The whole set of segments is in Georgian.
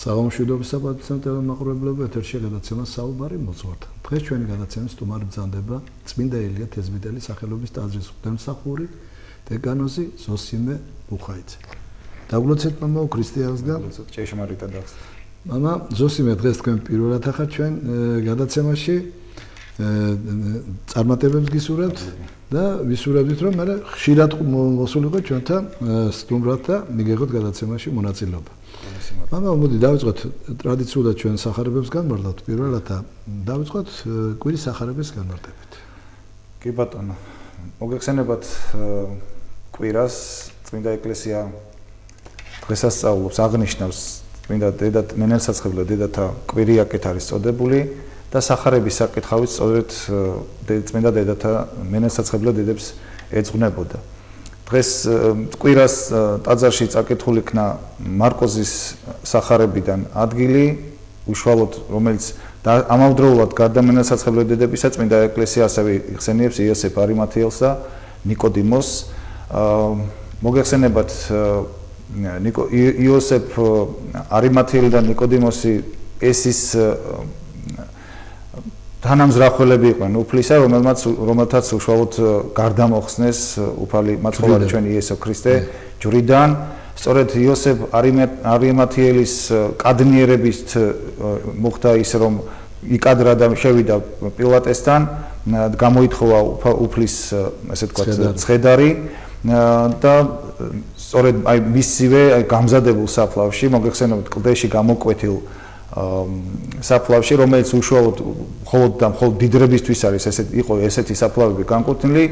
საღამოშვიდობის საპატიო ტელემაყურებლები, ეთერში გადაცემა საუბარი მოძღვართ. დღეს ჩვენი გადაცემის სტუმარი ბრძანდება წმინდა ელია თეზბიტელის სახელობის ტაძრის ღვთისმსახური დეკანოზი ზოსიმე ბუხაიძე. დაგლოცეთ მამა ქრისტიანსგან. ჭეშმარიტად აქვს. მამა ზოსიმე დღეს თქვენ პირველად ახართ ჩვენ გადაცემაში წარმატებებს გისურვებთ და ვისურვებთ რომ მე ხშირად მოსულიყო ჩვენთან სტუმრად და მიგიღოთ გადაცემაში მონაწილეობა. მამა მოდი დავიწყოთ ტრადიციულად ჩვენ სახარებებს განმარტოთ პირველად და დავიწყოთ კვირის სახარების განმარტებით. კი ბატონო, მოგეხსენებათ კვირას წმინდა ეკლესია დღესასწაულობს აღნიშნავს წმინდა დედათ მენელსაცხებლე დედათა კვირიაკეთ არის წოდებული და სახარების საკითხავით სწორედ წმინდა დედათა მენელსაცხებლე დედებს ეძღვნებოდა. დღეს კვირას ტაძარში წაკითხული იქნა მარკოზის სახარებიდან ადგილი, უშუალოდ რომელიც ამავდროულად გარდა მენელსაცხებლე დედებისა წმინდა ეკლესია ასევე იხსენიებს იოსებ არიმათიელს და ნიკოდიმოს. მოგეხსენებათ იოსებ არიმათიელი და ნიკოდიმოსი ეს ის თანამზრახველები იყვნენ უფლისა, რომელთაც უშუალოდ გარდამოხსნეს უფალი მაცხოვარი ჩვენი იესო ქრისტე ჯვრიდან. სწორედ იოსებ არიმათიელის კადნიერებით მოხდა ის, რომ იკადრა და შევიდა პილატესთან, გამოითხოვა უფლის ესე ვთქვათ ცხედარი და სწორედ აი მისივე გამზადებულ საფლავში, მოგეხსენებათ კლდეში გამოკვეთილ საფლავში, რომელიც უშუალოდ მხოლოდ დიდრებისთვის არის ესეთი საფლავები განკუთვნილი,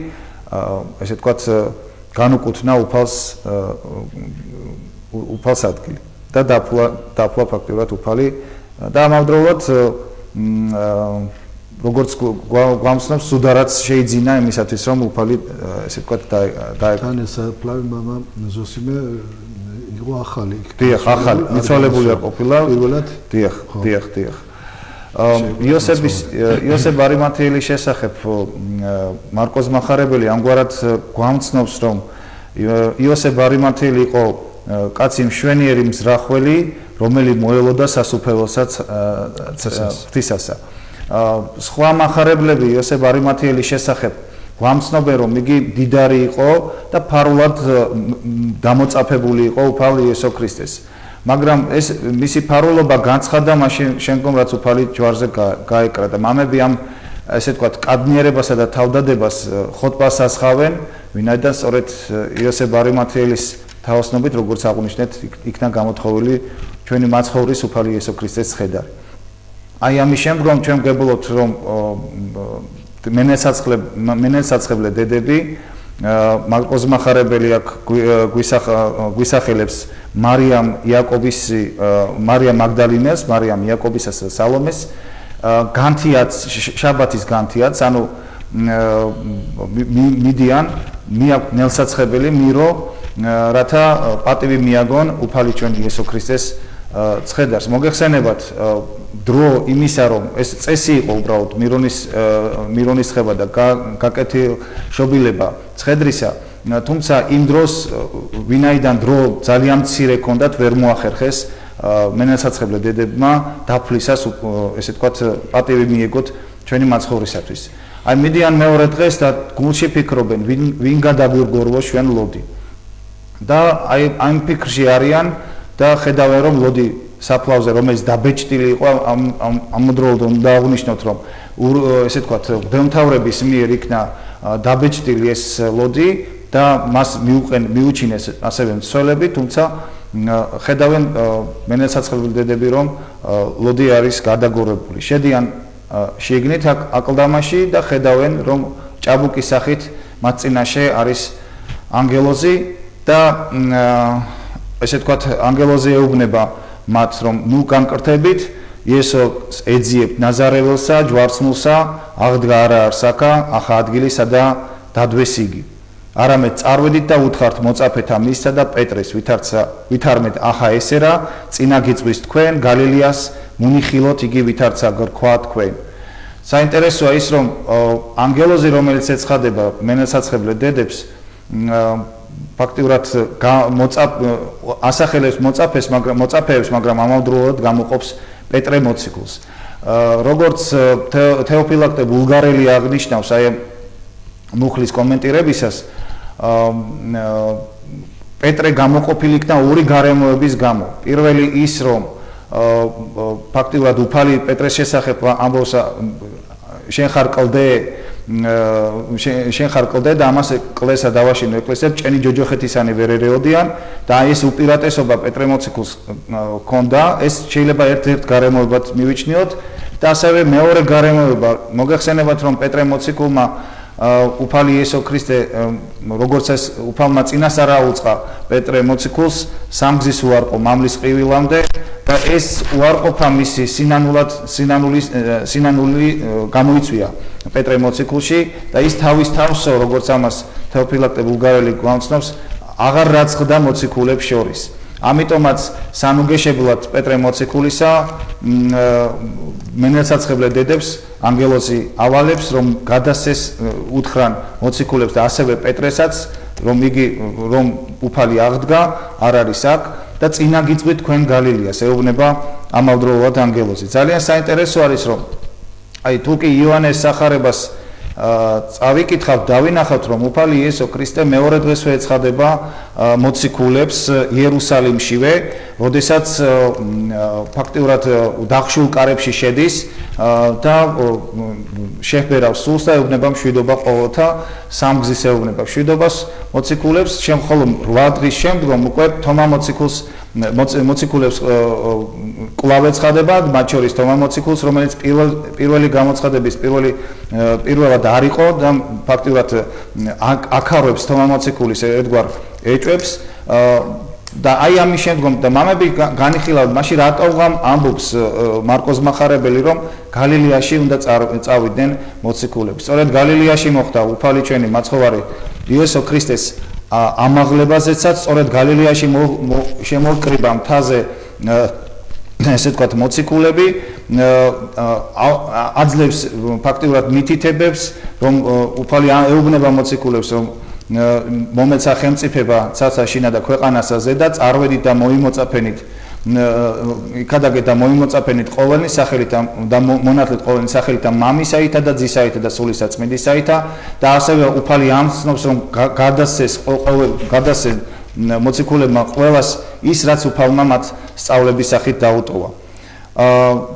ესე ვთქვათ, განუკუთვნა უფალს ადგილი და დაფლა ფაქტიურად უფალი და ამავდროულად როგორც გვამცნობს სუდარაც შეიძინა იმისათვის, რომ უფალი ესე ვთქვათ თან ეს საფლავი მამა ზოსიმე იყო ახალი. დიახ, ახალი, მიცვალებული არ ყოფილა. პირველად? დიახ. იოსებ არიმათიელის შესახებ მარკოზ მახარებელი ამგვარად გვამცნობს, რომ იოსებ არიმათიელი იყო კაცი მშვენიერი მზრახველი, რომელიც მოელოდა სასუფეველსაც ღვთისასა. სხვა მახარებლები იოსებ არიმათიელის შესახებ გვამცნობენ, რომ იგი დიდარი იყო და ფარულად დამოწაფებული იყო უფალ იესო ქრისტეს. მაგრამ ეს მისი ფარულობა განცხადა მაშინ შემდგომ, რაც უფალი ჯვარზე გაეკრა და მამები ამ ესე ვთქვათ კადნიერებასა და თავდადებას ხოტბას ასხავენ, ვინაიდან სწორედ იოსებ არიმათიელის თაოსნობით, როგორც აღვნიშნეთ, იქნა გამოთხოვილი ჩვენი მაცხოვრის უფალი იესო ქრისტეს ცხედარი. აი ამის შემდგომ ჩვენ გვგებულობთ, რომ მენელსაცხებლე დედები მარკოზ მახარებელი აქ გვისახელებს მარიამ მაგდალინას, მარიამ იაკობისას და სალომეს განთიაც შაბათის განთიაც, ანუ მიდიან მენელსაცხებელი მირო, რათა პატივი მიაგონ უფალი ჩვენი იესო ქრისტეს ცხედარს. მოგეხსენებათ დრო იმისა, რომ ეს წესი იყო უბრალოდ მირონის ხება და გაკეთილშობილება ცხედრისა, თუმცა იმ დროს ვინაიდან დრო ძალიან მცირე ჰქონდათ, ვერ მოახერხეს მენელსაცხებლე დედებმა დაფლისას ესე ვთქვათ პატივი მიეგოთ ჩვენი მაცხოვრისათვის. აი მიდიან მეორე დღეს და გულში ფიქრობენ, ვინ გადაგვირგორვო ჩვენ ლოდი. და აი ამ ფიქრში არიან და ხედავენ, რომ ლოდი საფლავზე, რომელიც დაბეჭდილი იყო, ამავდროულად უნდა აღვნიშნოთ, რომ ესე ვთქვათ მღვდელმთავრების მიერ იქნა დაბეჭდილი ეს ლოდი და მას მიუჩინეს ასევე მცველები, თუმცა ხედავენ მენელსაცხებლე დედები, რომ ლოდი არის გადაგორებული. შედიან შიგნით აკლდამაში და ხედავენ, რომ ჭაბუკის სახით მათ წინაშე არის ანგელოზი და ესე ვთქვათ ანგელოზი ეუბნება მათ, რომ ნუ განკრთებით, იესოს ეძიებთ ნაზარეველსა, ჯვარცმულსა, აღდგა არა არსაკა, ახა ადგილისა და დადვეს იგი. არამედ წარვედით და უთხართ მოწაფეთა მისსა და პეტრეს, ვითარმეთ ახა ესერა, წინა გიწვის თქვენ, გალილეას მუნიხილოთ იგი ვითარცა გრქვა თქვენ. საინტერესოა ის, რომ ანგელოზი, რომელიც ეცხადება მენელსაცხებლე დედებს, ფაქტიურად ასახელებს მოწაფეებს, მაგრამ ამავდროულად გამოყოფს პეტრე მოციქულს. როგორც თეოფილაქტე ბულგარელი აღნიშნავს აი მუხლის კომენტირებისას, პეტრე გამოყოფილი იქნა ორი გარემოების გამო. პირველი ის, რომ ფაქტიურად უფალი პეტრეს შესახებ ამბობს შენ ხარ კლდე და ამას კლესა დავაშინო ეკლესიად ჭენი ჯოჯოხეთისანი ვერ ერეოდიან და ეს უპირატესობა პეტრე მოციქულს ჰქონდა. ეს შეიძლება ერთ-ერთ გარემოებად მივიჩნიოთ და ასევე მეორე გარემოება მოგეხსენებათ, რომ პეტრე მოციქულმა უფალი იესო ქრისტე როგორც ეს უფალმა წინასწარ აუწყა პეტრე მოციქულს სამგზის უარყო მამლის ყივილამდე და ეს უარყოფა მისი სინანული გამოიწვია პეტრე მოციქულში და ის თავის თავს როგორც ამას თეოფილაქტე ბულგარელი გვამცნობს აღარ რაცხდა მოციქულებს შორის. ამიტომაც სანუგეშებლად პეტრე მოციქულისა მენელსაცხებლე დედებს ანგელოზი ავალებს, რომ გადასცეს უთხრან მოციქულებს და ასევე პეტრესაც, რომ უფალი აღდგა, არ არის აქ და წინა გიწვით თქვენ გალილეას ეუბნება ამავდროულად ანგელოზი. ძალიან საინტერესო არის, რომ აი თუ კი იოანეს სახარებას წავიკითხავთ, დავინახავთ, რომ უფალი იესო ქრისტე მეორე დღესვე ეცხადება მოციქულებს იერუსალიმშივე, როდესაც ფაქტიურად დახშულ კარებში შედის და შეჰბერავს სულს და ეუბნება მშვიდობა ყოველთა, სამგზის ეუბნება მშვიდობას მოციქულებს, შემხოლოდ 8 დღის შემდგომ უკვე თომა მოციქულებს კვლავ ეცხადება, მათ შორის თომა მოციქულს, რომელიც პირველი გამოცხადების პირველად არ იყო და ფაქტიურად აკარებს თომა მოციქულის ერთგვარ ეჭვებს და აი ამის შემდგომ და მამები განიხილავთ, მაშინ რატომ ამბობს მარკოზ მახარებელი, რომ გალილეაში უნდა წავიდნენ მოციქულები. სწორედ გალილეაში მოხდა უფალი ჩვენი მაცხოვარი იესო ქრისტეს ამაღლებაზეცაც, სწორედ გალილეაში შემოუკრიბა მთაზე ესე ვთქვათ მოციქულები, აძლევს ფაქტიურად მითითებებს, რომ უფალი ეუბნება მოციქულებს, რომ მომეცა ხელმწიფება ცაცა შინა და ქვეყანასა ზედა, წარვედით და მოიმოწაფენით იქადაგეთ და მოიმოწაფენით ყოველნი სახელით და მონათლეთ ყოველნი სახელით და მამისაითა და ძისაითა და სულისა წმინდისაითა და ასევე უფალი ამცნობს, რომ გადასცეს მოციქულებმა ყველას ის, რაც უფალმა მათ სწავლების სახით დაუტოვა.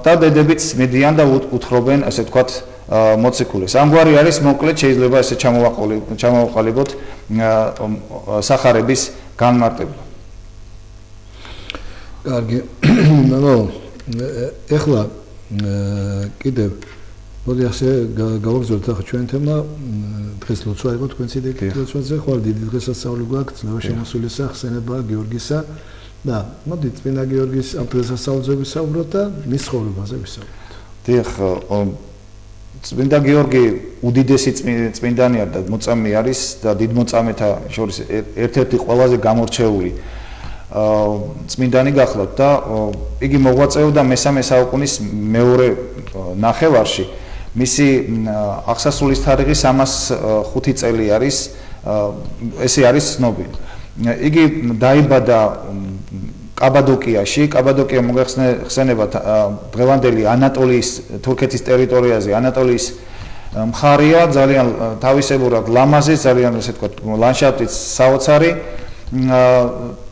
და დედებიც მედიან და უთხრობენ, ასე ვთქვათ, მოციქულეს. ამგვარი არის მოკლედ შეიძლება ესე ჩამოვაყალიბოთ სახარების განმარტება. კარგი. ეხლა კიდევ მოდი ასე გავაგზავნოთ ახლა ჩვენ თემა დღეს ლოცვა იყო თქვენს ლოცვაზე, ხვალ დიდი დღესასწაული გვაქვს, ძლევა შემოსულისა, ხსენება გიორგისა და მოდი წმინდა გიორგის ამ დღესასწაულზე ვისაუბროთ და მის ცხოვრებაზე ვისაუბროთ. დიახ, წმინდა გიორგი უდიდესი წმინდანია და მოწამე არის და დიდ მოწამეთა შორის ერთ-ერთი ყველაზე გამორჩეული წმინდანი გახლავთ და იგი მოღვაწეობდა მე-3 საუკუნის მეორე ნახევარში. მისი აღსასრულის თარიღი 305 წელი არის, ესე არის ცნობილი. იგი დაიბადა კაბადოკიაში, კაბადოკია მოგეხსენებათ დღევანდელი ანატოლიის თურქეთის ტერიტორიაზე, ანატოლიის მხარეა, ძალიან თავისებურად ლამაზი, ძალიან ესე ვთქვათ, ლანდშაფტით საოცარი.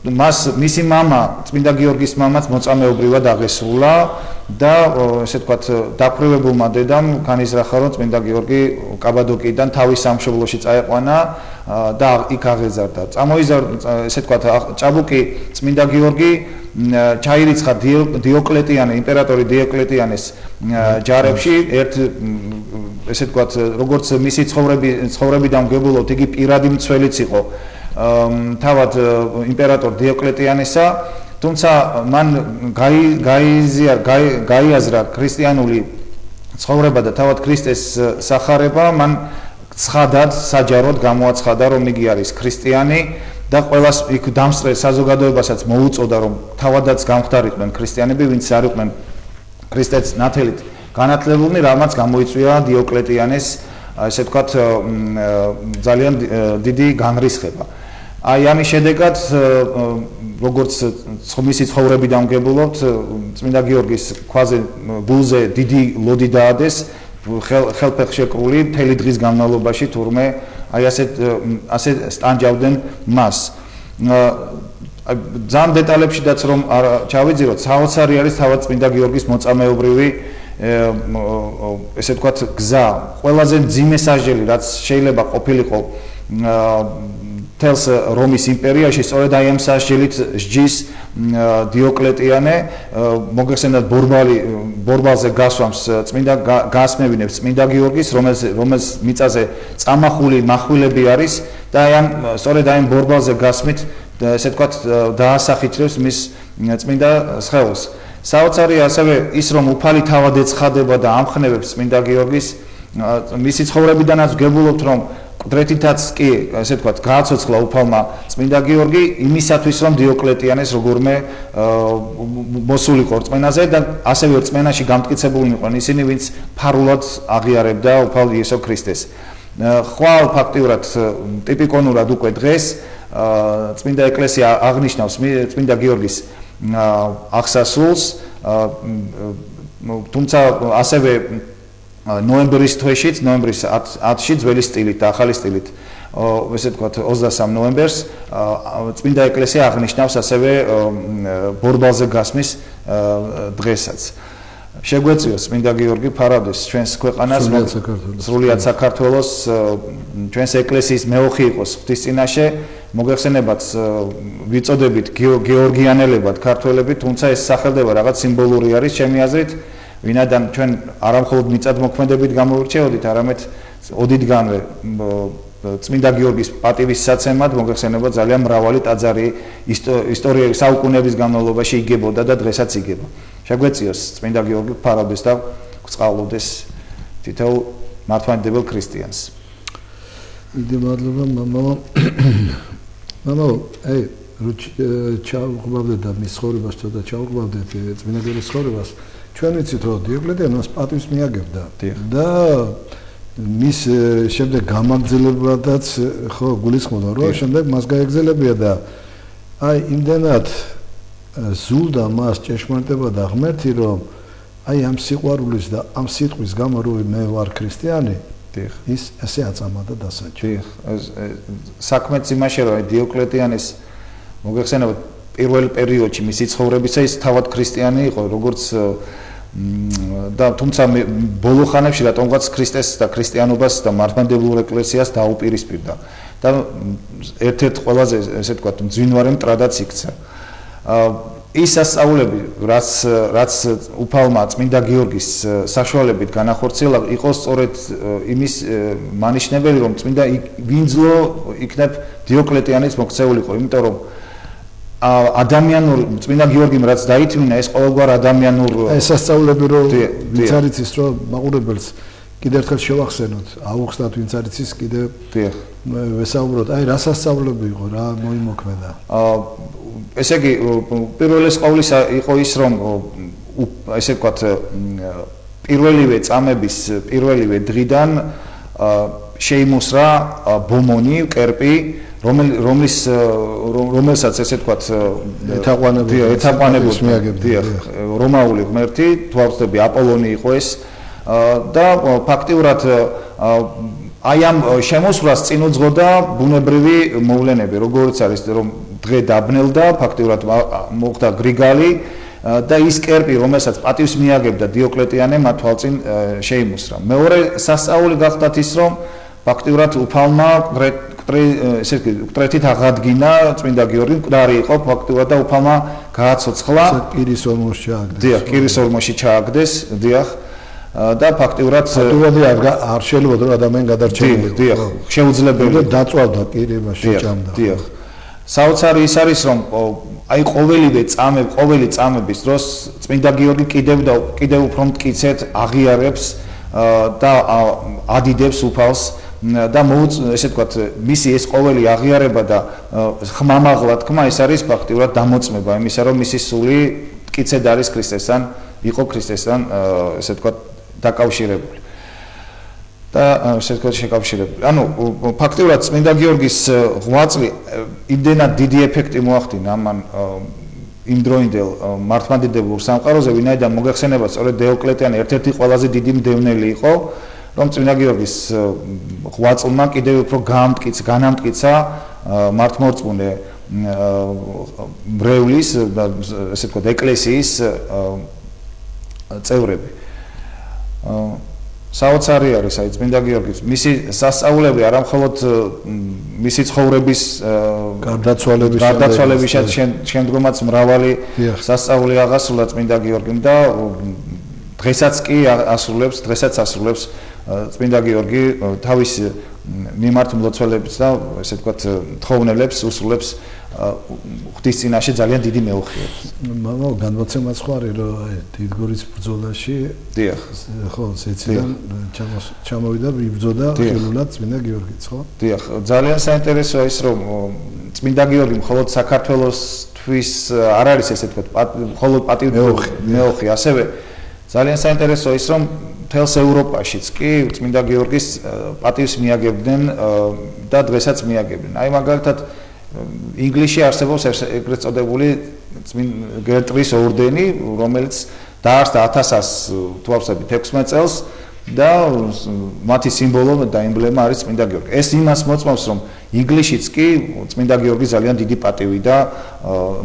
მისი მამა, წმინდა გიორგის მამაც მოწამეობრივად აღესრულა და ესე ვთქვათ, დაქვრივებულმა დედამ განიზრახა, რომ წმინდა გიორგი კაბადოკიიდან თავის სამშობლოში წაეყვანა და იქ აღეზარდა. ესე ვთქვათ, ჭაბუკი წმინდა გიორგი ჩაირიცხა იმპერატორი დიოკლეტიანეს ჯარებში, ესე ვთქვათ, როგორც მისი ცხოვრებიდან ვგებულობთ, იგი პირადი მცველიც იყო თავად იმპერატორ დიოკლეტიანესა, თუმცა მან გაიაზრა ქრისტიანული ცხოვრება და თავად ქრისტეს სახარება, მან ცხადად საჯაროდ გამოაცხადა, რომ იგი არის ქრისტიანი და ყველას იქ დამსწრე საზოგადოებასაც მოუწოდა, რომ თავადაც გამხდარიყვნენ ქრისტიანები, ვინც არ იყვნენ ქრისტეს ნათელით განათლებულნი, რამაც გამოიწვია დიოკლეტიანეს, ესე ვთქვათ, ძალიან დიდი განრისხება. აი ამის შედეგად როგორც მისი ცხოვრები დამგებულობთ წმინდა გიორგის ქვაზე გულზე დიდი ლოდი დაადეს ხელფეხშეკრული მთელი დღის განმავლობაში თურმე აი ასე სტანჯავდნენ მას ძალიან დეტალებშიდაც რომ ჩავიძიროთ საოცარი არის თავად წმინდა გიორგის მოწამეობრივი ესე ვთქვათ გზა ყველაზე მძიმე სასჯელი რაც შეიძლება ყოფილიყო თელს რომის იმპერიაში სწორედ აი ამ სასჯელით სჯის დიოკლეტიანე მოგეხსენებათ ბორბალზე გასვამს წმინდა გასმევინებს წმინდა გიორგის რომელს მიწაზე წამახული מחვილები არის და აი ამ სწორედ აი ამ ბორბალზე გასმით ესე ვთქვათ დაასახიჩრებს მის წმინდა სხეულს საოცარი ასევე ის რომ უფალი თავად ეცხადება და ამხნევებს წმინდა გიორგის მისი ცხოვრებიდანაც ვგებულობთ რომ კუდრეთითაც კი ესე ვთქვათ გააცოცხლა უფალმა წმინდა გიორგი იმისათვის რომ დიოკლეტიანეს როგორმე მოსულიყო რწმენაზე და ასევე რწმენაში გამტკიცებულნი იყვნენ ისინი ვინც ფარულად აღიარებდა უფალ იესო ქრისტეს ხვალ ფაქტიურად ტიპიკონურად უკვე დღეს წმინდა ეკლესია აღნიშნავს წმინდა გიორგის აღსასრულს თუმცა ასევე ნოემბრის თვეშიც ნოემბრის 10-ში ძველი სტილით და ახალი სტილით ესე ვთქვათ 23 ნოემბერს წმინდა ეკლესია აღნიშნავს ასევე ბორბალზე გასმის დღესაც შეგვეციოს წმინდა გიორგი ფარავდეს ჩვენს ქვეყანას სრულიად საქართველოს ჩვენს ეკლესიის მეოხი იყოს ღვთის წინაშე მოგეხსენებათ ვიწოდებით გეორგიანელებად ქართველები თუმცა ეს სახელდება რაღაც სიმბოლური არის ჩემი აზრით ვინაიდან ჩვენ არა მხოლოდ მიწადმოქმედებით გამოირჩეოდით არამედ ოდითგანვე წმინდა გიორგის პატივისაცემად მოგეხსენება ძალიან მრავალი ტაძარი ისტორიული საუკუნეების განმავლობაში იგებოდა და დღესაც იგება შეგვეციოს წმინდა გიორგი ფარავდეს და გწყალოდეს თითოეულ მართლმადიდებელ ქრისტიანს დიდი მადლობა მამა აი ჩავუყბავდეთ და მის ცხოვრებას და ჩავუყბავდეთ წმინდა გიორგის ცხოვრებას ჩვენ ვიცით რომ დიოკლეტიანს პატივს მიაგებდა და მის შემდეგ გამაგზელებადაც ხო გულისხმობდა რომ შემდეგ მას გაეგზელებია და აი იმდენად ზულდა მას ჭეშმარიტება და ღმერთი რომ აი ამ სიყვარულის და ამ სიტყვის გამო რომ მე ვარ ქრისტიანი ის ასე აწამა და დასაჯა საქმეც იმაში რომ დიოკლეტიანის მოგეხსენებათ პირველ პერიოდში მისი ცხოვრებისა ის თავად ქრისტიანი იყო როგორც და თუმცა ბოლო ხანებში რატომღაც ქრისტეს და ქრისტიანობას და მართლმადიდებლურ ეკლესიას დაუპირისპირდა და ერთ-ერთ ყველაზე ესე ვთქვათ მძვინვარე მტრადაც იქცა ის სასწაულები რაც უფალმა წმინდა გიორგის საშუალებით განახორციელა იყო სწორედ იმის მანიშნებელი რომ წმინდა ვინძლო იქნებ დიოკლეტიანის მოქცეულიყო იმიტომ რომ ადამიანურ წმინდა გიორგიმ რაც დაითმინა ეს ყოველგვარ ადამიანურ ეს სასწაულები რომ ვინც არის ის რომ მაყურებელს კიდევ ერთხელ შევახსენოთ აუხსნათ ვინც არის ის კიდევ ვესაუბროთ აი რა სასწაულები იყო რა მოიმოქმედა ესე იგი პირველეს ყოვლისა იყო ის რომ ესე ვთქვათ პირველივე წამების პირველივე დღიდან შეიმოსრა ბომონი კერპი რომელსაც ესე ვთქვათ ეთაყვანებოდა რომაული ღმერთი თვალწები აპოლონი იყო ეს და ფაქტიურად აი ამ შემოსვლას წინ უძღოდა ბუნებრივი მოვლენები როგორც არის რომ დღე დაბნელდა ფაქტიურად მოხდა გრიგალი და ის კერპი რომელსაც პატივს მიაგებდა დიოკლეტიანე მათ თვალწინ შეიმოსრა მეორე სასწაული გახდათ ის რომ ფაქტიურად უფალმა ესე კტრეთით აღადგინა წმინდა გიორგი მკვდარი იყო ფაქტიურად და უფალმა გააცოცხლა კირის ორმოში ჩააგდეს დიახ კირის ორმოში ჩააგდეს დიახ და ფაქტიურად არ შეიძლება რომ ადამიანი გადარჩენილიყო დიახ შეუძლებელი დაწვავდა კირება შეჭამდა დიახ საოცარი ის არის რომ აი ყოველი წამების დროს წმინდა გიორგი კიდევ უფრო მტკიცედ აღიარებს და ადიდებს უფალს და ესე ვთქვათ მისი ეს ყოველი აღიარება და ხმამაღლა თქმა ეს არის ფაქტიურად დამოწმება იმისა რომ მისი სული მტკიცედ არის ქრისტესთან იყო ქრისტესთან ესე ვთქვათ დაკავშირებული და ესე ვთქვათ შეკავშირებული. ანუ ფაქტიურად წმინდა გიორგის ღვაწლი იმდენად დიდი ეფექტი მოახდინა ამან იმ დროინდელ მართლმადიდებელ სამყაროზე, ვინაიდან მოგეხსენება სწორედ დიოკლეტიანი ერთ-ერთი ყველაზე დიდი მდევნელი იყო, რომ წმინდა გიორგის ღვაწლმა კიდევ უფრო განამტკიცა მართლმორწმუნე მრევლის და ესე ვთქვათ ეკლესიის წევრები. საოცარი არის აი წმინდა გიორგის მისი სასწაულები არა მხოლოდ მისი ცხოვრების გარდაცვალების შემდგომაც მრავალი სასწაული აღასრულა წმინდა გიორგიმ და დღესაც ასრულებს წმინდა გიორგი თავის მიმართ მლოცველებს და ესე ვთქვათ თხოვნელებს უსრულებს ღვთის წინაშე ძალიან დიდი მეუღლეებს. მაგრამ განმოცემაც ხო არის რომ აი დიდგორის ბრძოლაში დიახ ხო სიციდან ჩამოვიდა იბრძოდა ხელოვნად წმინდა გიორგიც ხო? დიახ ძალიან საინტერესოა ის რომ წმინდა გიორგი მხოლოდ საქართველოსთვის არ არის ესე ვთქვათ მხოლოდ მეუღლე ასევე ძალიან საინტერესოა ის რომ მთელს ევროპაშიც კი წმინდა გიორგის პატივს მიაგებდნენ და დღესაც მიაგებდნენ. აი მაგალითად ინგლისში არსებობს ეგრეთ წოდებული გერტრის ორდენი, რომელიც დაარსდა 1116 წელს და მათი სიმბოლო და ემბლემა არის წმინდა გიორგი. ეს იმას მოწმობს, რომ ინგლისშიც კი წმინდა გიორგი ძალიან დიდი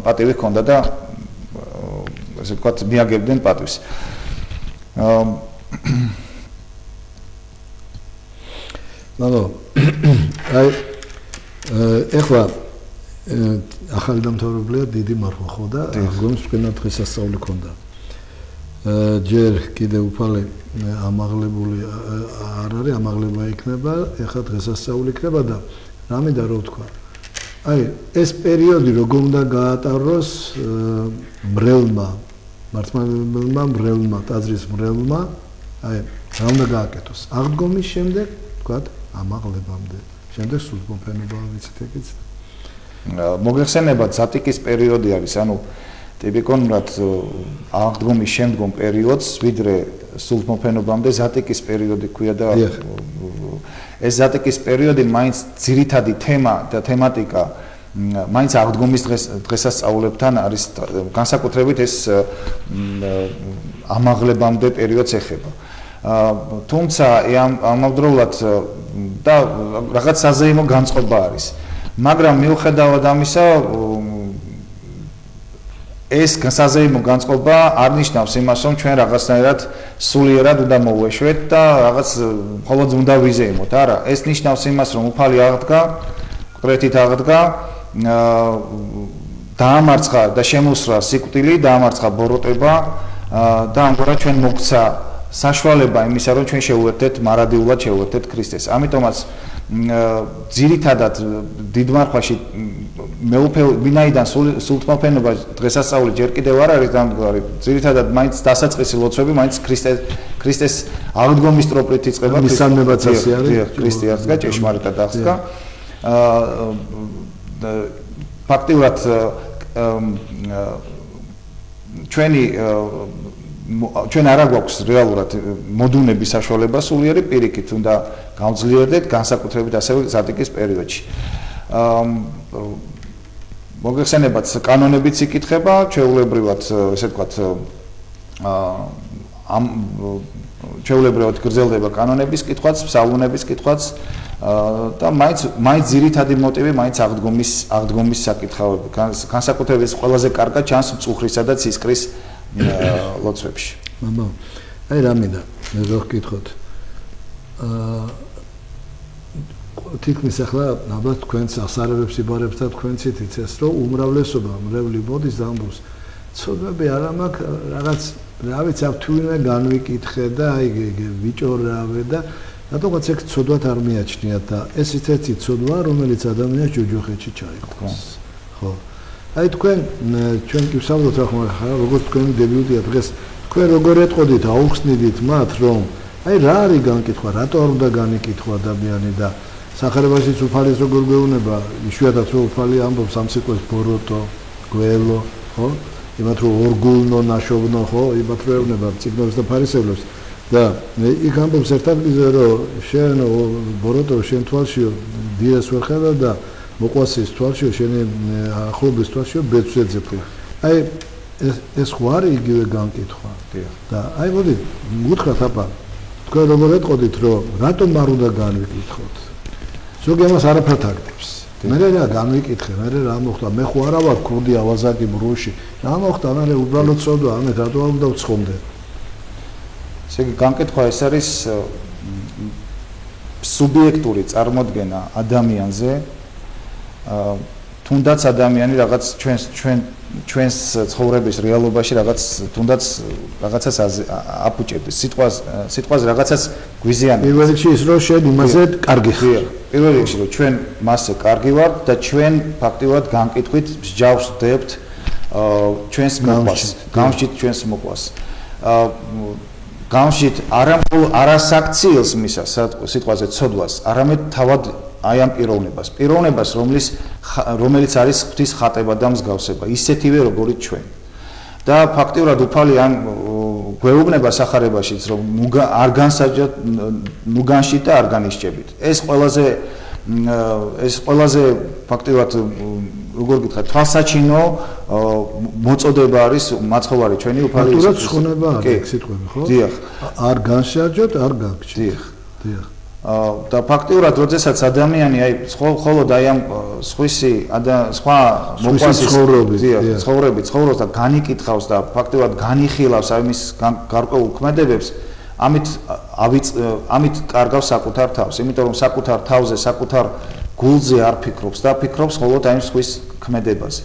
პატივი ჰქონდა და ესე ვთქვათ მიაგებდნენ პატივს. აი ეხლა ახალი დამთავრებულია დიდი მარხვა ხო და აღგონს თქვენ დღესასწაული ქონდა. ჯერ კიდე უფალი ამაღლებული არ არის, ამაღლება იქნება, ეხლა დღესასწაული იქნება და რამედა რო თქვა. აი ეს პერიოდი როგორ უნდა გაატაროს მრევლმა, მართლმადიდებელმა მრევლმა, ტაძრის მრევლმა, აი რა უნდა გააკეთოს? აღდგომის შემდეგ, თქვათ, ამაღლებამდე. შემდეგ სულთმოფენობა ვიცით ეგეც. მოგეხსენება ზატიკის პერიოდი არის, ანუ ტიპიკურად აღდგომის შემდგომ პერიოდს ვიდრე სულთმოფენობამდე ზატიკის პერიოდი ქვია და ეს ზატიკის პერიოდი მაინც ძირითადი თემა და თემატიკა მაინც აღდგომის დღესასწაულებთან არის განსაკუთრებით ეს ამაღლებამდე პერიოდს ეხება. თუმცა ამავდროულად და რაღაც საზეიმო განწყობა არის. მაგრამ მიუხედავად ამისა ეს საზეიმო განწყობა არ ნიშნავს იმას, რომ ჩვენ რაღაცნაირად სულიერად უნდა მოვეშვეთ და რაღაც მხოლოდ უნდა ვიზეიმოთ. არა, ეს ნიშნავს იმას, რომ უფალი აღდგა, მკვეთრით აღდგა, დაამარცხა და შემოსრა სიკვდილი, დაამარცხა ბოროტება და ამგვარად ჩვენ მოგცა საშუალება იმისა, რომ ჩვენ შევუერთდეთ მარადიულად შევუერთდეთ ქრისტეს. ამიტომაც ძირითადად დიდმარხვაში ვინაიდან სულთმოფენობა დღესასწაული ჯერ კიდევ არ არის დამდგარი, ძირითადად მაინც დასაწყისი ლოცვები მაინც ქრისტეს აღდგომის ტროპლით იწყება. მისამნებაც ასე არის. ქრისტე აღდგა, ჭეშმარიტად აღდგა. ფაქტიურად ჩვენ არ გვაქვს რეალურად მოდუნების საშუალება სულიერი პირიქით უნდა გავძლიერდეთ განსაკუთრებით ასევე ზატიკის პერიოდში. მოგეხსენებათ კანონებიც იკითხება, ჩვეულებრივად ესე ვთქვათ ჩვეულებრივად გრძელდება კანონების კითხვაც, ფსალმუნების კითხვაც და მაინც ძირითადი მოტივი მაინც აღდგომის საკითხავები. განსაკუთრებით ყველაზე კარგად ჩანს მწუხრისა და ცისკრის ლოცვებში. აი რამინდა მე რო ვკითხოთ. თითქმის ახლა ალბათ თქვენს ასარებებს იბარებს და თქვენცით იცეს რომ უმრავლესობა მრევლი მოდის და ამბობს ცოდვები არ მაქვს რაღაც რა ვიცი აქ თვითონ განვიკითხე და აი ვიჭორავე და რატომაც ეგ ცოდვად არ მიაჩნიათ და ეს ისეთი ცოდვა რომელიც ადამიანს ჯოჯოხეთში ჩაიყვანს. ხო აი თქვენ ჩვენ კი ვსაუბრობთ ახლა როგორც თქვენი დებიუტია დღეს თქვენ როგორ ეტყოდით აუხსნიდით მათ რომ აი რა არის განკითხვა რატო არ უნდა განიკითხვა ადამიანი და სახარებაშიც უფალის როგორ გვეუბნება იშვიათად რომ უფალი ამბობს ამ სიტყვას ბოროტო გველო ხო იმათ რომ ორგულნო ნაშოვნო ხო იმათ რომ ეუბნება წიგნებს და ფარისევლებს და იქ ამბობს ერთადროულად რომ შენ ბოროტო შენ თვალშიო დიას ვერ ხედა და მოყვასის თვალშიო შენი ახლობის თვალშიო ბედს ეძებო. აი ეს ხო არის იგივე განკითხვა. და აი მოდი გითხრათ აბა თქვენ როგორ ეტყოდით რომ რატომ არ უნდა განვიკითხოთ? ზოგი ამას არაფერთ აკეთებს. მე რა განვიკითხე, მე რა მოხდა? მე ხო არა ვარ ქურდი ავაზაკი ბრუში. რა მოხდა? მე უბრალოდ წოდო, ამე რატო არ უნდა ვცხომდე? ესე იგი განკითხვა ეს არის სუბიექტური წარმოდგენა ადამიანზე, თუნდაც ადამიანი რაღაც ჩვენს ცხოვრების რეალობაში რაღაც თუნდაც რაღაცას აფუჭებდეს, სიტყვაზე რაღაცას გვიზიანებს. პირველ რიგში ის რომ შენ იმაზე კარგი ხარ. პირველ რიგში რომ ჩვენ მასზე კარგი ვართ და ჩვენ ფაქტიურად განკითხვით მსჯავრს ვდებთ ჩვენს მოყვას, გამშვით ჩვენს მოყვას. გამშვით არასაქციელს მისას სიტყვაზე ცოდვას, არამედ თავად აი ამ პიროვნებას, რომელიც არის ღვთის ხატება და მსგავსება, ისეთივე როგორიც ჩვენ. და ფაქტიურად უფალი ამ გვეუბნება სახარებაშიც, რომ არ განსაჯოთ, ნუ განშით და არ განისჭებით. ეს ყველაზე ფაქტიურად როგორ გითხრათ, თვალსაჩინო მოწოდება არის მაცხოვარი ჩვენი უფალი. ფაქტიურად შეხონება არის სიტყვები, ხო? დიახ. არ განსაჯოთ, არ გაგჭირთ. დიახ. და ფაქტიურად როდესაც ადამიანი აი ხოლოდ აი ამ სხვა მოყვასის ცხოვრობს და განიკითხავს და ფაქტიურად განიხილავს ამის გარკვეულ ქმედებებს, ამით კარგავს საკუთარ თავს, იმიტომ რომ საკუთარ თავზე, საკუთარ გულზე არ ფიქრობს და ფიქრობს მხოლოდ აი სხვის ქმედებაზე.